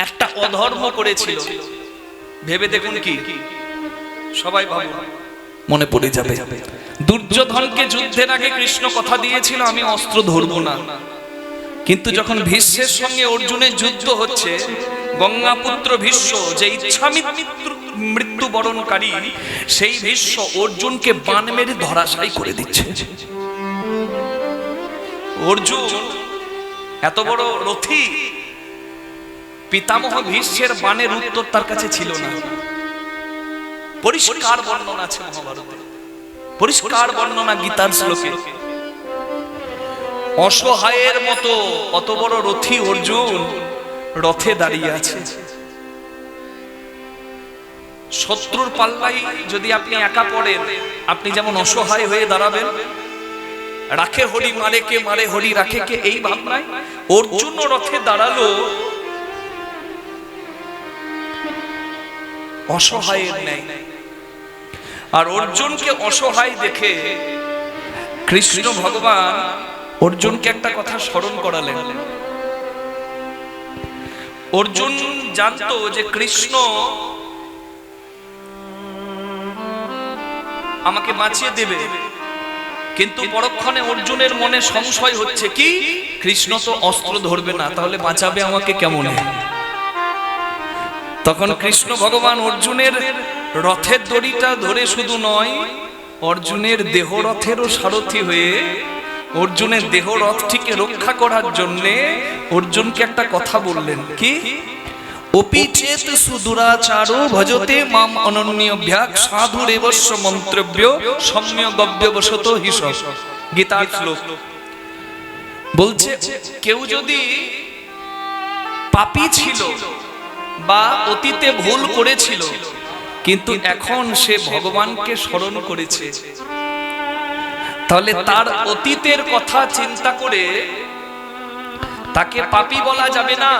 একটা অধর্ম করেছিল। ভেবে দেখুন কি, সবাই ভাবুন, মনে পড়ে যাবে। দুর্যোধনকে যুদ্ধের আগে কৃষ্ণ কথা দিয়েছিল আমি অস্ত্র ধরব না, কিন্তু যখন ভীষ্মের সঙ্গে অর্জুনের যুদ্ধ হচ্ছে, গঙ্গাপুত্র ভীষ্ম যে মৃত্যুবরণকারী সেই ভীষ্ম অর্জুনকে বাণ মেরে ধরাশায়ী করে দিচ্ছে। অর্জুন এত বড় রথী, পিতামহ ভীষ্মের বাণের উত্তর তার কাছে ছিল না। পরিষ্কার বর্ণনা আছে মহাভারতে, পরিষ্কার বর্ণনা গীতার শ্লোকে। অসহায়ের মতো অত বড় রথী অর্জুন রথে দাঁড়িয়ে আছে। শত্রুর পাল্লাই যদি আপনি একা পড়েন, আপনি যেমন অসহায় হয়ে দাঁড়াবেন, রাখে হরি মারে কে, মারে হরি রাখে কে, এই ভাবনায় অর্জুন রথে দাঁড়ালো অসহায়ের ন্যায়। আর অর্জুনকে অসহায় দেখে কৃষ্ণ ভগবান অর্জুনকে একটা কথা স্মরণ করালেন। অর্জুন জানতো যে কৃষ্ণ আমাকে বাঁচিয়ে দেবে, কিন্তু পরক্ষণে অর্জুনের মনে সংশয় হচ্ছে, কি কৃষ্ণ তো অস্ত্র ধরবে না, তাহলে বাঁচাবে আমাকে কেমনে? তখন কৃষ্ণ ভগবান অর্জুনের রথের দড়িটা ধরে শুধু নয়, অর্জুনের দেহ রথেরও সারথি হয়ে অর্জুনের দেহ রথটিকে রক্ষা করার জন্যে অর্জুনকে একটা কথা বললেন, কি অপি চেত সুদুরাচারো ভজতে মাম অনন্যভ্যাক সাধুরেবস্য মন্ত্রব্য সম্যগব্যবশত হিস। গীতার শ্লোক বলছে, কেউ যদি পাপী ছিল বা অতীতে ভুল করেছিল, কিন্তু এখন সে ভগবানকে স্মরণ করেছে, তাহলে তার অতীতের কথা চিন্তা করে তাকে পাপী বলা যাবে না।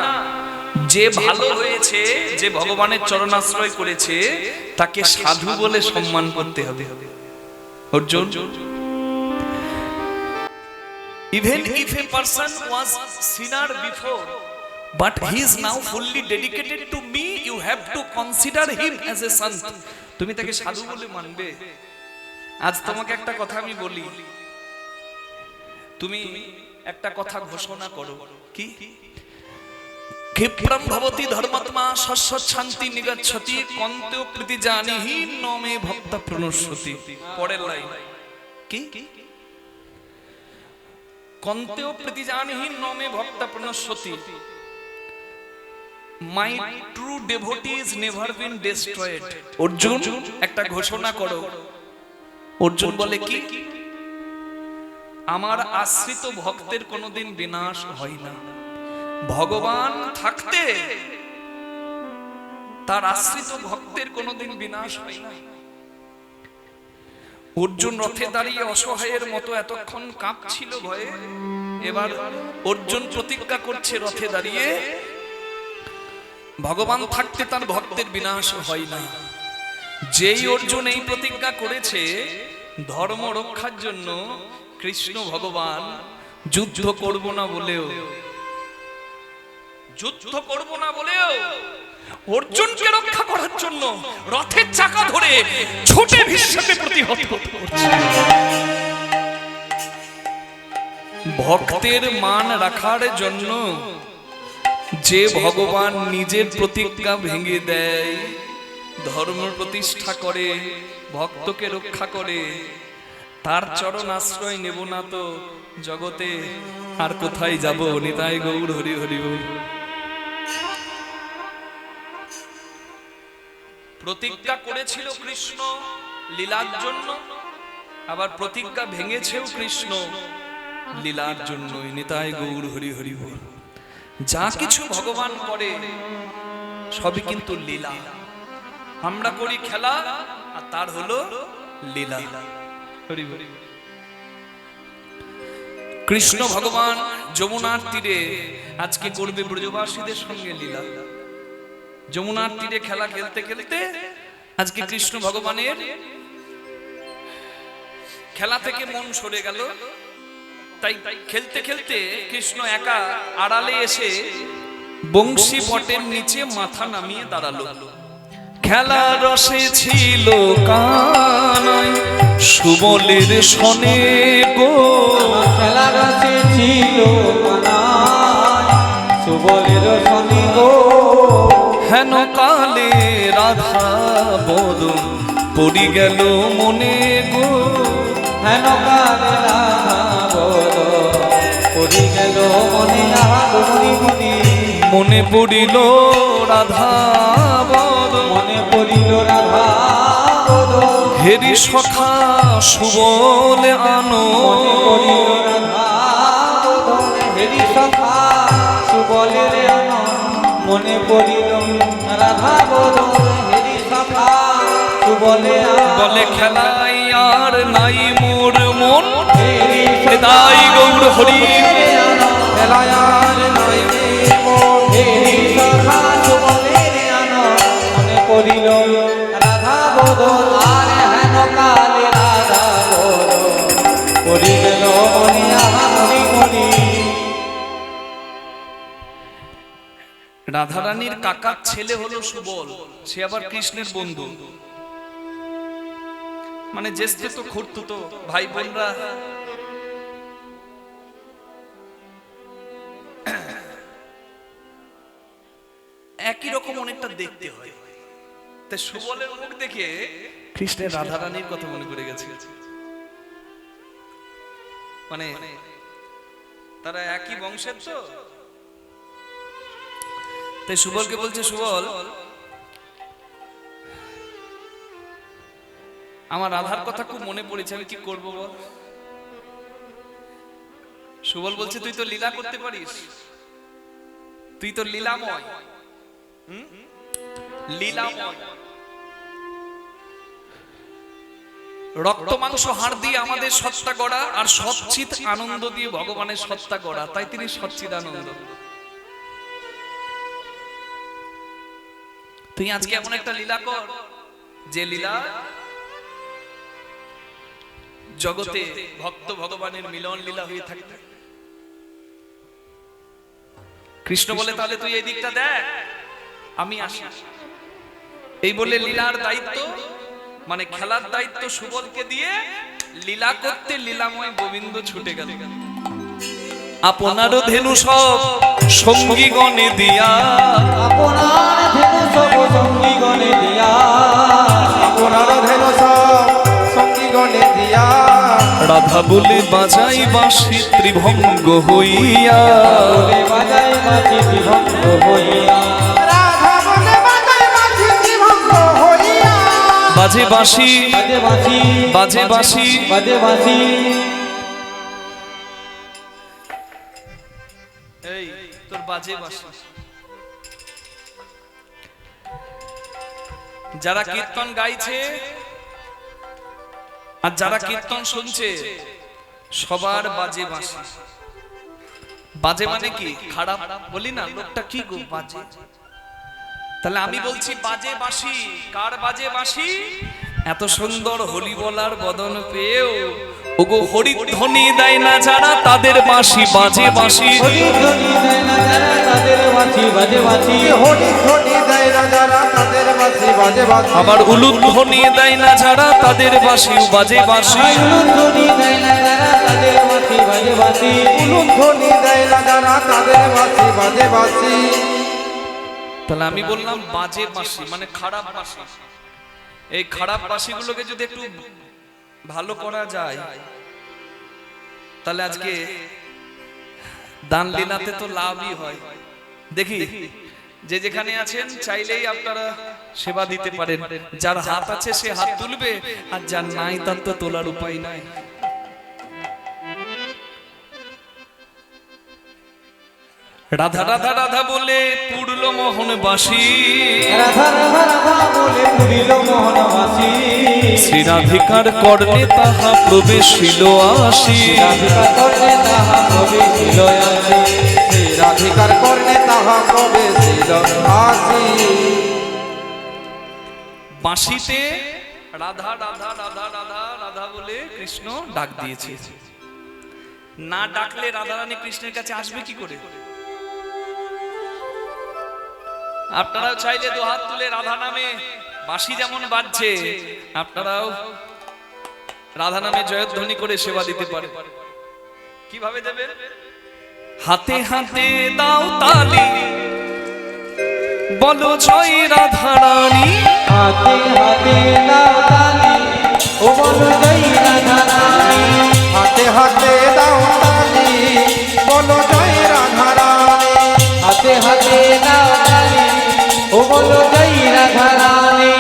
যে ভালো হয়েছে, যে ভগবানের চরণাশ্রয় করেছে, তাকে সাধু বলে সম্মান করতে হবে। Arjun, even if a person was sinner before but he is now fully dedicated to me, you have to consider him as a son. তুমি তাকে সাধু বলে মানবে। আজ তোমাকে একটা কথা আমি বলি, তুমি একটা কথা ঘোষণা করো, কি ক্ষিপ্রম ভবতি ধর্মাত্মা শস্য শান্তি নিগচ্ছতি কন্তেও প্রীতি জানিহি নমে ভক্ত প্রণশ্যতি। পরের লাইন কি, কন্তেও প্রীতি জানিহি নমে ভক্ত প্রণশ্যতি। My true devotee is never been destroyed. Arjun একটা ঘোষণা করো। অর্জুন বলে, কি আমার আশ্রিত ভক্তের কোনোদিন বিনাশ হয় না। ভগবান থাকতে তার আশ্রিত ভক্তের কোনোদিন বিনাশ হয় না। অর্জুন রথে দাঁড়িয়ে অসহায়ের মতো এতক্ষণ কাঁপছিল ভয়ে, এবার অর্জুন প্রতিজ্ঞা করছে রথে দাঁড়িয়ে, ভগবান থাকতে তার ভক্তের বিনাশ হয় না। যেই অর্জুন এই প্রতিজ্ঞা করেছে, ধর্ম রক্ষার জন্য কৃষ্ণ ভগবান যুদ্ধ করব না বলেও অর্জুনকে রক্ষা করার জন্য রথের চাকা ধরে ছুটে ভীষ্মকে প্রতিহত করছে। ভক্তের মান রাখার জন্য যে ভগবান নিজের প্রতিজ্ঞা ভেঙে দেয়, ধর্ম প্রতিষ্ঠা করে, ভক্তকে রক্ষা করে, তার চরণ আশ্রয় নেব না তো জগতে আর কোথায় যাব? নিতাই গৌর হরি হরি বল। প্রতিজ্ঞা করেছিল কৃষ্ণ লীলার জন্য, আবার প্রতিজ্ঞা ভেঙেছেও কৃষ্ণ লীলার জন্য। নিতাই গৌর হরি হরি বল। যা কিছু ভগবান করে সবই কিন্তু লীলা। আমরা করি খেলা, আর তার হলো লীলা। কৃষ্ণ ভগবান যমুনার তীরে আজকে করবে ব্রজবাসীদের সঙ্গে লীলা। যমুনার তীরে খেলা খেলতে খেলতে আজকে কৃষ্ণ ভগবানের খেলা থেকে মন সরে গেল। তাই খেলতে খেলতে কৃষ্ণ একা আড়ালে এসে বংশী বটের নিচে মাথা নামিয়ে দাঁড়ালো। খেলা রসে ছিল কানাই সুবলের শনে গো, খেলা রসে ছিল কানাই সুবলের শনে গো, হেন কালে রাধা রাধা বদন পড়ি গেল মনে গো, হেন কালে রাধা বদন পড়ি গেল মনে আহা মনি মনি, মনে পড়িল রাধা বদন মনে পড়িল রাধা বদন, হেরি সখা সুবলে আনো, মনে পড়িল রাধা বদন হেরি সখা সুবলের আনন, মনে পড়িল রাধা বদন হেরি সখা সুবলে আনন, বলে খেলাই আর নাই মোর মন, হেরি তাই গৌর হরি খেলায়ার নাই মোর, হেরি সখা সুবলের আনন, মনে পড়িল রাধা বদন আর হেন কালে রাধা বদন পড়ি গেল মনে আহা মনি মনি। রাধারানীর কাকার ছেলে হলো সুবল, সে আবার কৃষ্ণের বন্ধু, মানে জ্যেষ্ঠ তো খুঁড়তুতো ভাই বোনরা একই রকম অনেকটা দেখতে হয়। তাই সুবলের মুখ দেখে কৃষ্ণের রাধারানীর কথা মনে পড়ে গেছে, মানে তারা একই বংশের তো। তাই সুবলকে বলছে, সুবল আমার রাধার কথা খুব মনে পড়েছে, আমি কি করব বল। সুবল বলছে, তুই তো লীলা করতে পারিস, তুই তো লীলাময়, লীলাময়, রক্ত মাংস হাড় দিয়ে আমাদের সত্তা গড়া, আর সচ্চিত আনন্দ দিয়ে ভগবানের সত্তা গড়া, তাই তিনি সচ্চিদ আনন্দ। তুই আজকে এমন একটা লীলা কর যে লীলা জগতে ভক্ত ভগবানের মিলন লীলা হয়ে থাকবে। কৃষ্ণ বলে, তাহলে তুই এই দিকটা দেখ, আমি আসি। এই বলে লীলার দায়িত্ব, মানে খেলার দায়িত্ব সুবলকে দিয়ে লীলা করতে লীলাময় গোবিন্দ ছুটে গেল। আপনার ধেনু সব সঙ্গী গণে দিয়া, আপনার ধেনু সব সঙ্গী গণে দিয়া, আপনার ধেনু সব সঙ্গী গণে দিয়া, রাধা বলে বাজাই বাঁশি ত্রিভঙ্গ হইয়া, বলে বাজাই বাঁশি ত্রিভঙ্গ হইয়া, রাধা বলে বাজাই বাঁশি ত্রিভঙ্গ হইয়া, বাজে বাঁশি বাজে বাঁশি বাজে বাঁশি বাজে বাঁশি। এই তোর বাজে বাঁশি। যারা কীর্তন গাইছে আর যারা কীর্তন শুনছে সবার বাজে বাঁশি। বাজে মানে কি? খারাপ বলি না, লোকটা কি গো বাজে। তাহলে আমি বলছি বাজে বাঁশি। কার বাজে বাঁশি? এত সুন্দর হলি বলার বদন পেয়েও ওগো হরিধ্বনি দেয় না যারা, তাদের বাঁশি বাজে বাঁশি। হরিধ্বনি দেয় না যারা, তাদের বাঁশি বাজে বাঁশি। হরিধ্বনি দেয় না যারা, তাদের বাঁশি বাজে বাঁশি। আবার উলুধ্বনি দেয় না যারা, তাদের বাঁশি বাজে বাঁশি। উলুধ্বনি দেয় না যারা, তাদের বাঁশি বাজে বাঁশি। উলুধ্বনি দেয় না যারা, তাদের বাঁশি বাজে বাঁশি। তাহলে আমি বললাম বাজে বাঁশি মানে খারাপ বাঁশি। এই খারাপ বাঁশিগুলোকে যদি একটু ভালো করা যায়, তাহলে আজকে দান লীলাতে তো লাভই হয়। দেখি যে যেখানে আছেন চাইলেই আপনারা সেবা দিতে পারেন। যার হাত আছে সে হাত তুলবে, আর যার নাই তার তো তোলার উপায় নাই। রাধা রাধা রাধা বলে পুরল মোহন বাঁশি, রাধা রাধা রাধা বলে পুরিল মোহন বাঁশি। শ্রী রাধিকার কর্ণে তাহা প্রবেশিল আসি। রাধিকার কর্ণে তাহা প্রবেশিল আসি। শ্রী রাধিকার কর্ণে তাহা প্রবেশিল আসি। বাঁশিতে রাধা রাধা রাধা রাধা রাধা বলে কৃষ্ণ ডাক দিয়েছে। না ডাকলে রাধারানী কৃষ্ণের কাছে আসবে কি করে? আপনারাও চাইলে দু হাত তুলে রাধা নামে বাঁশি যেমন বাজছে, আপনারাও রাধা নামে জয়ধ্বনি করে সেবা দিতে পারেন। কিভাবে দেবেন? হাতে হাতে দাও তালি, বলো জয় রাধারানী। হাতে হাতে দাও তালি ও বলো জয় রাধা রানী হাতে হাতে দাও তালি বলো জয় রাধা রানী হাতে হাতে দাও তালি ও বলো জয় রাধা রানী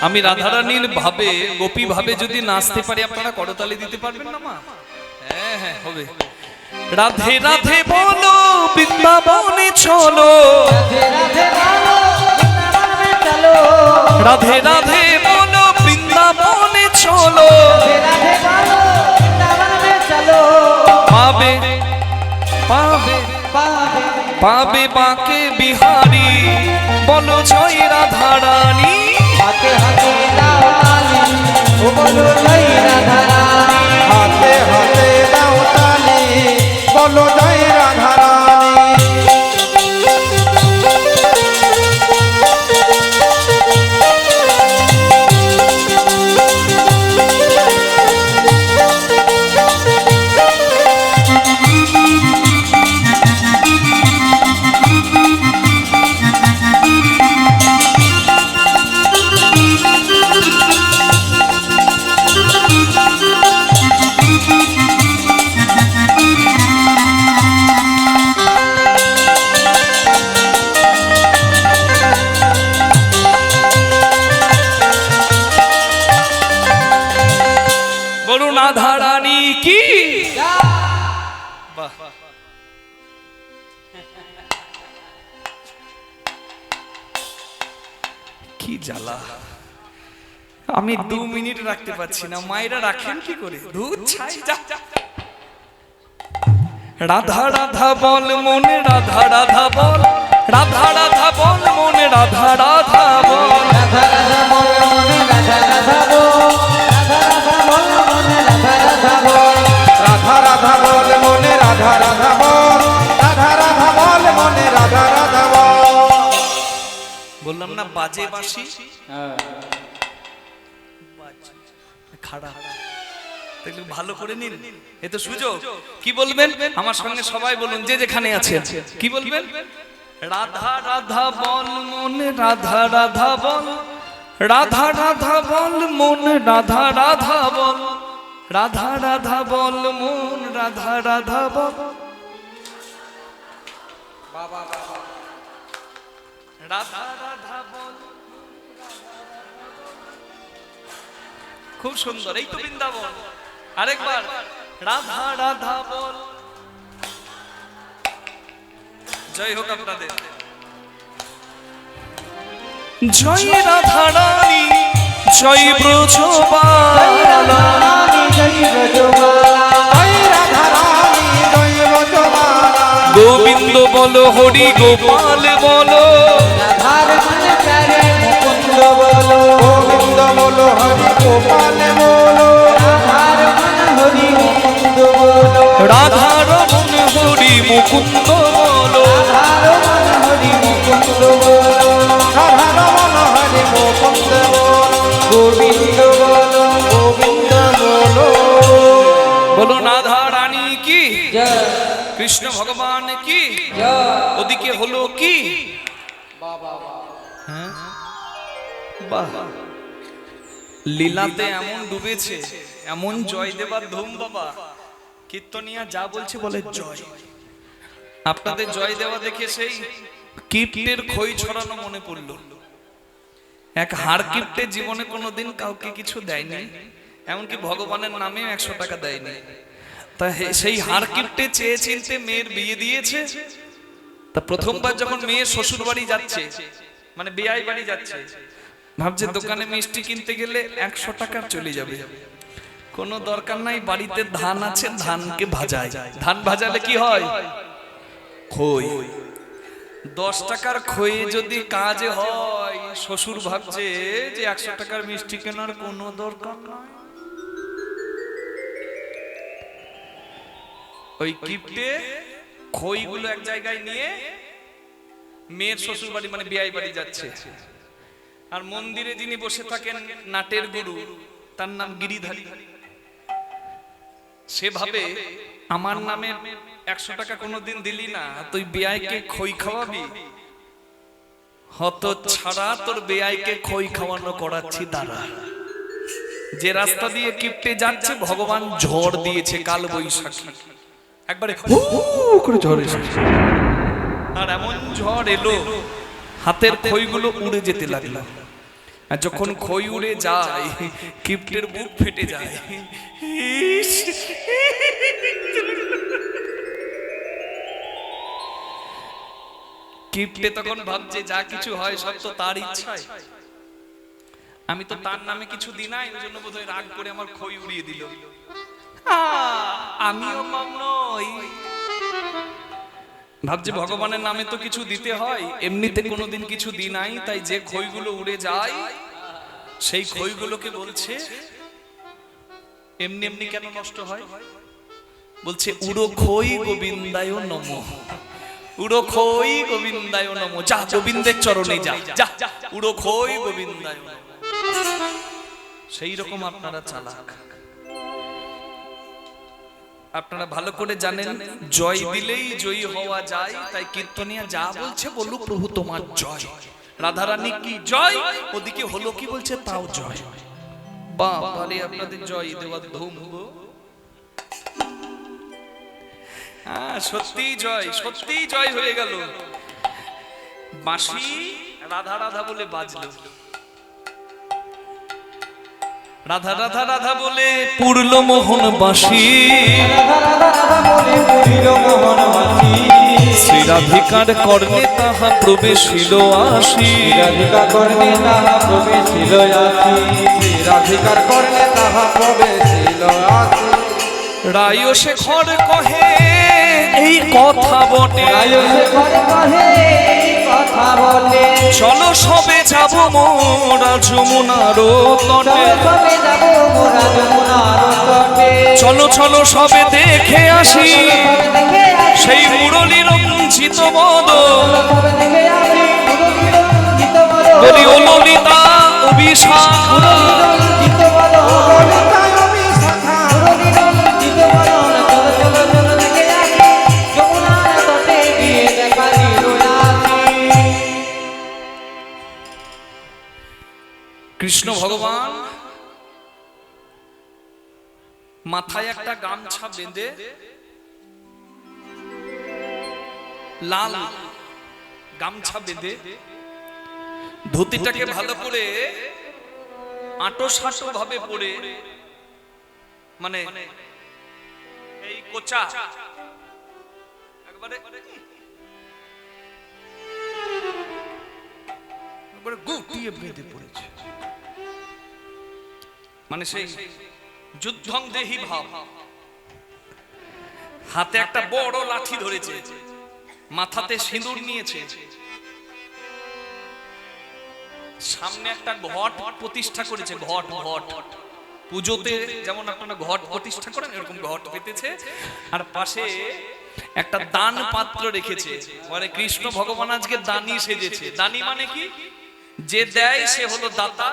আমি রাধারানীর ভাবে গোপী ভাবে যদি নাচতে পারি আপনারা করতালি দিতে পারবেন না মা? হ্যাঁ হ্যাঁ হবে। রাধে রাধে বলো বৃন্দাবনে চলো রাধে রাধে বলো বৃন্দাবনে চলো পাবে পাবে পাবে বাঁকে বিহারি বলো জয় রাধা রানী হাতে হাতে দাও তালি ও বলো জয় রাধা রানী হাতে হাতে দাও তালি বলো জয় রাধা রানী রাধা রানী কি বাহ কি জ্বালা আমি 2 মিনিট রাখতে পারছি না মায়েরা রাখেন কি করে দুধ ছাই যা রাধা রাধা বল মনে রাধা রাধা বল রাধা রাধা বল মনে রাধা রাধা বল রাধা রাধা বল মনে রাধা রাধা বল রাধা রাধা বল মনে রাধা রাধা বল রাধা রাধা বল মনে রাধা রাধা বল রাধা রাধা বল মনে রাধা রাধা বল বললাম না বাজে বাঁশি খাড়া দেখলে ভালো করে নিন এ তো সুযোগ কি বলবেন আমার সঙ্গে সবাই বলুন যে যেখানে আছেন কি বলবেন রাধা রাধা বল মনে রাধা রাধা বল রাধা রাধা বল মন রাধা রাধা বল রাধা রাধা বল মন রাধা রাধা বল রাধা রাধা বল খুব সুন্দর এই তো বৃন্দাবন আরেকবার রাধা রাধা বল জয় হোক আপনাদের জয় রাধা রানী জয় ব্রজবালা গোবিন্দ বলো হরি গোপাল বলো গোবিন্দ বলো হরি গোপাল বলো রাধা রমন হরি মুকুন্দ বলো হরি মুকুন্দ বলো রাধা রমন হরি মুকুন্দ বলো গোবিন্দ বলো গোবিন্দ বলো বলো রাধা রানী কি কৃষ্ণ ভগবান কি ওদিকে হলো কি বাহ লীলাতে এমন ডুবেছে, এমন জয় দেবার ধুম বাবা, কীর্তনিয়া যা বলছে বলে জয়। আপনাদের জয় দেওয়া দেখে সেই কিপ্টের খই ছড়ানো মনে পড়ল। এক হাড় কিপ্টে জীবনে কোনোদিন কাউকে কিছু দেয়নি, এমনকি ভগবানের নামে 100 টাকা দেয়নি। তা সেই হাড় কিপ্টে চেয়ে চিনতে মেয়ের বিয়ে দিয়েছে। তা প্রথমবার যখন মেয়ে শ্বশুর বাড়ি যাচ্ছে, মানে বেয়াই বাড়ি যাচ্ছে, ভাবছে দোকানে মিষ্টি কিনতে গেলে 100 টাকা চলে যাবে, কোনো দরকার নাই, বাড়িতে ধান আছে, ধানকে ভাজায়। ধান ভাজালে কি হয়? খই। 10 টাকার খই যদি কাজে হয়, শ্বশুর ভাবছে যে 100 টাকার মিষ্টি কেনার কোনো দরকার নাই। ওই কিপ্টে খইগুলো এক জায়গায় নিয়ে মেয়ের শ্বশুর বাড়ি মানে বিয়াই বাড়ি যাচ্ছে। আর মন্দিরে যিনি বসে থাকেন নাটের গুরু, তার নাম গিরিধারী। সে ভাবে আমার নামে 100 টাকা কোনোদিন দিলি না, তুই বেয়াইকে খই খাওয়াবি, হত ছাড়া তোর বেয়াইকে খই খাওয়ানো করাচ্ছি দাঁড়া। যে রাস্তা দিয়ে কিপ্টে যাচ্ছে ভগবান ঝড় দিয়েছে, কাল বৈশাখী, একবারে হু করে ঝড় এসেছে। আর এমন ঝড় এলো হাতের খইগুলো উড়ে যেতে লাগলো। আর যখন খই উড়ে যায় কিপ্টের বুক ফেটে যায়। কিপ্টে তখন ভাবছে যা কিছু হয় সব তো তার ইচ্ছায়, আমি তো তার নামে কিছু দিই নাই, ওই জন্য বোধহয় রাগ করে আমার খই উড়িয়ে দিল। আমিও মামনই ভাবছে ভগবানের নামে তো কিছু দিতে হয়, এমনিতে কোনোদিন কিছু দিই নাই, তাই যে খইগুলো উড়ে যায় সেই খইগুলোকে বলছে এমনি এমনি কেন নষ্ট হয়, বলছে উড়ো খই গোবিন্দায় নমঃ, উড়ো খই গোবিন্দায় নমঃ, যা গোবিন্দের চরণে যা, যা উড়ো খই গোবিন্দায় নমঃ। সেই রকম আপনারা চালাক, আপনারা ভালো করে জানেন জয় দিলেই জয়ী হওয়া যায়। তাই কীর্তনিয়া যা বলছে বলুক প্রভু তোমার জয়, রাধারানী কি জয়, ওদিকে হলো কি বলছে তাও জয়। বাবারে আপনাদের জয় দেওয়ার ধুম গো। সত্যি জয়, সত্যি জয় হয়ে গেল। বাঁশি রাধা রাধা বলে বাজলো, রাধা রাধা রাধা বলে পুরল মোহন বাঁশি, শ্রী রাধিকার কর্ণে তাহা প্রবেশিল আসি, রাধিকার কর্ণে তাহা প্রবেশিল আসি, রাধিকার কর্ণে তাহা প্রবেশিল আসি। রায় শেখর কহে এই কথা বটে, রায় শেখর কহে এই কথা বটে, চলো সবে যাব মোরা যমুনার তটে, সবে যাব মোরা যমুনার তটে, চলো চলো সবে দেখে আসি সেই মুরলী রঞ্জিত বদন, সবে দেখে আসি মুরলী রঞ্জিত বদন, বলি ও ললিতা অভিশাখ, মুরলী রঞ্জিত বদন, ললিতা অভিশাখা, মুরলী রঞ্জিত বদন, চলো চলো চলো দেখে আসি যমুনার তটে গিয়ে দেখা দিল আসি। কৃষ্ণ ভগবান মাথায় একটা গামছা বেঁধে, লাল গামছা বেঁধে ধুতিটাকে ভালো করে আটো সাটো ভাবে পরে, মানে এই কোচা একবারে গুটিয়ে বেঁধে পড়েছে, মানে সেই যুদ্ধং দেহি ভাব। হাতে একটা বড় লাঠি ধরেছে, মাথাতে সিঁদুর নিয়েছে, সামনে একটা ঘট প্রতিষ্ঠা করেছে, ঘট ঘট পুজোতে যেমন আপনারা ঘট প্রতিষ্ঠা করেন এরকম ঘট পেতেছে, আর পাশে একটা দান পাত্র রেখেছে, মানে কৃষ্ণ ভগবান আজকে দানি সেজেছে। দানি মানে কি? যে দেয় সে হলো দাতা,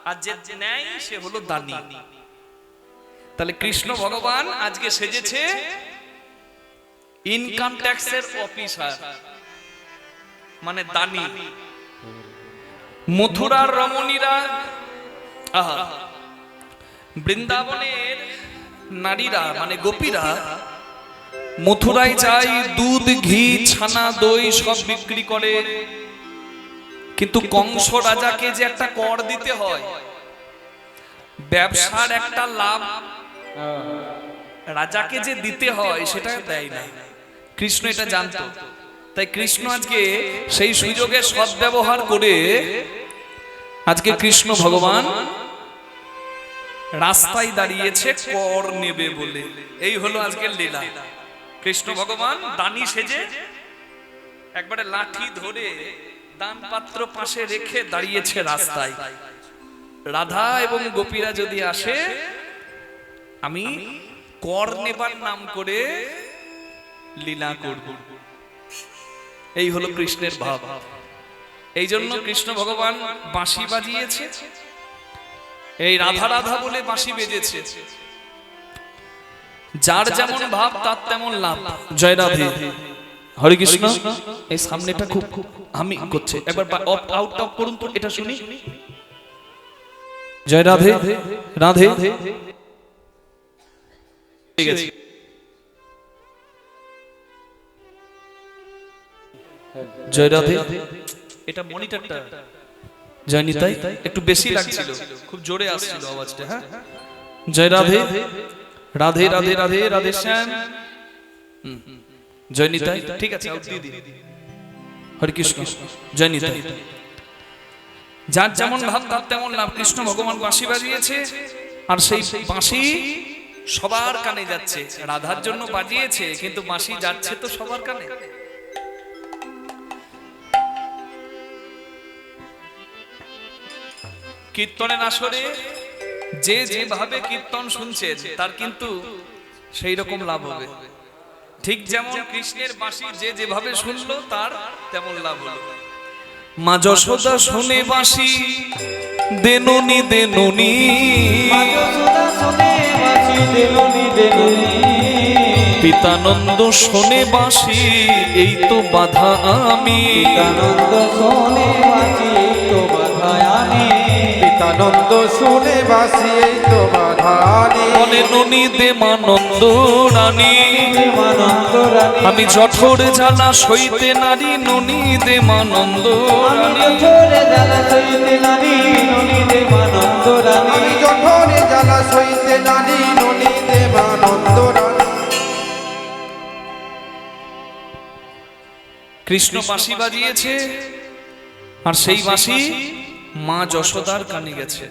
আর যে নেয় সে হলো দানি। তাহলে কৃষ্ণ ভগবান আজকে সেজেছে ইনকাম ট্যাক্সের অফিসার, মানে দানি। মথুরার রমণীরা আহা, বৃন্দাবনের নারীরা মানে গোপীরা মথুরায় যায়, দুধ ঘি ছানা দই সব বিক্রি করে, কিন্তু কংস রাজাকে যে একটা কর দিতে হয়, ব্যবসার একটা লাভ রাজাকে যে দিতে হয় সেটা দেয় না। কৃষ্ণ এটা জানতো, তাই কৃষ্ণ আজকে সেই সুযোগে সদ্ব্যবহার করে আজকে কৃষ্ণ ভগবান রাস্তায় দাঁড়িয়েছে কর নেবে বলে। এই হলো আজকের লীলা। কৃষ্ণ ভগবান দানি সেজে একবারে লাঠি ধরে দান পাত্র পাশে রেখে দাঁড়িয়েছে রাস্তায়। রাধা এবং গোপীরা যদি আসে, আমি কর নেবার নাম করে লীলা করব। এই হলো কৃষ্ণের ভাব। এই জন্য কৃষ্ণ ভগবান বাঁশি বাজিয়েছে, এই রাধা রাধা বলে বাঁশি বেজেছে। যার যেমন ভাব তার তেমন লাভ। জয় রাধে, হরে কৃষ্ণ। এই সামনেটা খুব আমি করছে, একবার আউট অফ করুন তো, এটা শুনি। জয় রাধে রাধে, ঠিক আছে। জয় রাধে, এটা মনিটরটা জয় নিতাই একটু বেশি লাগছিল, খুব জোরে আসছিল আওয়াজটা। হ্যাঁ, জয় রাধে রাধে রাধে রাধে রাধে শ্যাম, জয় নিতাই, ঠিক আছে। হরে কৃষ্ণ, জয় নিতাই। যার যেমন ভাব তার তেমন লাভ। কৃষ্ণ ভগবান বাঁশি বাজিয়েছে, আর সেই বাঁশি সবার কানে যাচ্ছে। রাধার জন্য বাজিয়েছে, কিন্তু বাঁশি যাচ্ছে তো সবার কানে। কীর্তনের আসরে যে যেভাবে কীর্তন শুনছেন তার কিন্তু সেই রকম লাভ হবে। ঠিক যেমন কৃষ্ণের বাঁশি যে যেভাবে শুনলো তার তেমন লাভ হলো। মা যশোদা শুনে বাঁশি দেনুনি দেনুনি, পিতানন্দ শোনে বাঁশি এই তো বাধা আমি, পিতানন্দ শোনে বাঁশি এই তো বাধা আমি, পিতানন্দ শুনে বাঁশি এই তো বাধা আমি। মনে ননি দে মানন্দ রানী, দেবানন্দ রানী, আমি জঠর জ্বালা সইতে নারী ননি দে মানন্দ রানী, জঠরে জ্বালা সইতে নারী ননি দেবানন্দ রানী, আমি জঠরে জ্বালা সইতে নারী ননি দেবানন্দ রানী। কৃষ্ণ বাঁশি বাজিয়েছে, আর সেই বাঁশি মা যশোদার কানে গেছে,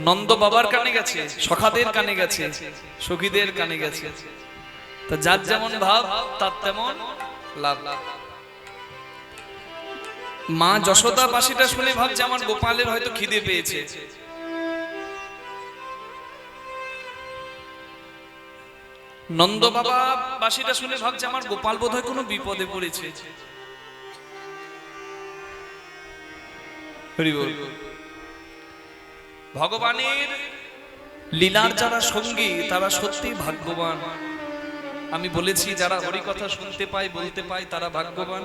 নন্দ বাবার কানে গেছে, সখাদের কানে গেছে, সখীদের কানে গেছে। তা যার যেমন ভাব তার তেমন লাভ। মা যশোদা বাঁশিটা শুনে ভাবছে আমার গোপালের হয়তো খিদে পেয়েছে, নন্দ বাবা বাঁশিটা শুনে ভাবছে আমার গোপাল বোধহয় কোনো বিপদে পড়েছে। ভগবানের লীলার যারা সঙ্গী তারা সত্যি ভাগ্যবান। আমি বলেছি যারা হরি কথা শুনতে পায় বলতে পায় তারা ভাগ্যবান,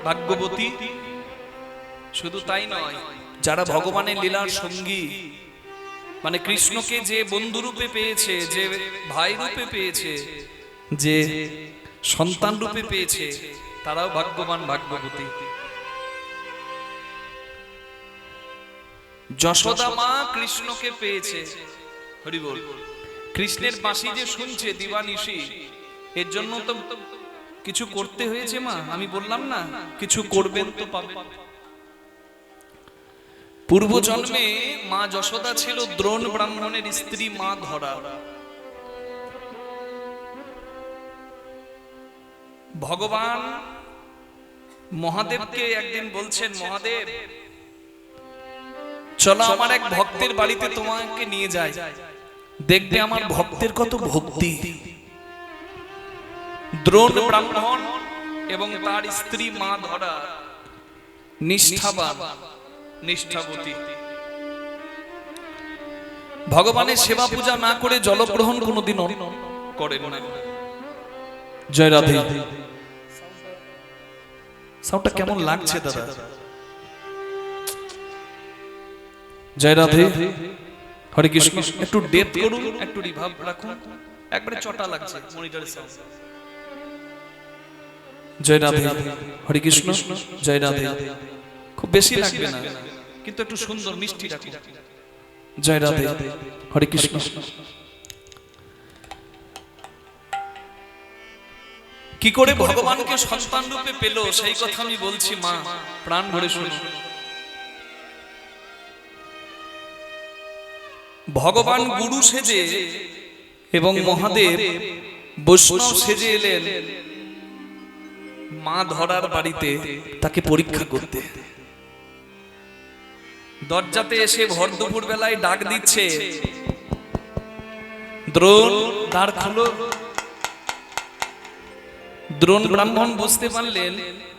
ভাগ্যবতী। শুধু তাই নয়, যারা ভগবানের লীলার সঙ্গী মানে কৃষ্ণকে যে বন্ধু রূপে পেয়েছে, যে ভাই রূপে পেয়েছে, যে সন্তান রূপে পেয়েছে, তারাও ভাগ্যবান, ভাগ্যবতী। যশোদা মা কৃষ্ণকে পেয়েছে, হরি বল। কৃষ্ণের বাঁশি যে শুনছে দিবানিশি, এর জন্য তো কিছু করতে হয়েছে মা। আমি বললাম না কিছু করবেন তো পাবেন। পূর্ব জন্মে মা যশোদা ছিল দ্রোণ ব্রাহ্মণের স্ত্রী মা ধরা। ভগবান মহাদেবকে একদিন বলছেন, মহাদেব চলো আমার এক ভক্তের বাড়িতে তোমাকে নিয়ে যাই, দেখবে আমার ভক্তের কত ভক্তি। দ্রোণ ব্রাহ্মণ এবং তার স্ত্রী মা ধরা নিষ্ঠাবান, নিষ্ঠাবতী। ভগবানের সেবা পূজা না করে জলগ্রহণ কোনোদিন করেন না। জয় রাধে। সাউন্ডটা কেমন লাগছে দাদা? জয় রাধে, হরে কৃষ্ণ। একটু ডেপ করুন, একটু রিভাব রাখুন, একবারে চটা লাগছে মনিটরের সাউন্ড। জয় রাধে, হরে কৃষ্ণ। জয় রাধে, খুব বেশি লাগবে না, কিন্তু একটু সুন্দর মিষ্টি রাখুন। জয় রাধে, হরে কৃষ্ণ। কি করে ভগবানকে সন্তান রূপে পেল সেই কথা আমি বলছি, মা প্রাণ ভরে শুনুন। ভগবান গুরু সেজে এবং মহাদেব বৈষ্ণব সেজে এলেন মা ধরার বাড়িতে তাকে পরীক্ষা করতে। দরজাতে এসে ভর দুপুর বেলায় ডাক দিচ্ছে, দ্রোণ দ্বার খোলো। দ্রোণ ব্রাহ্মণ বুঝতে পারলেন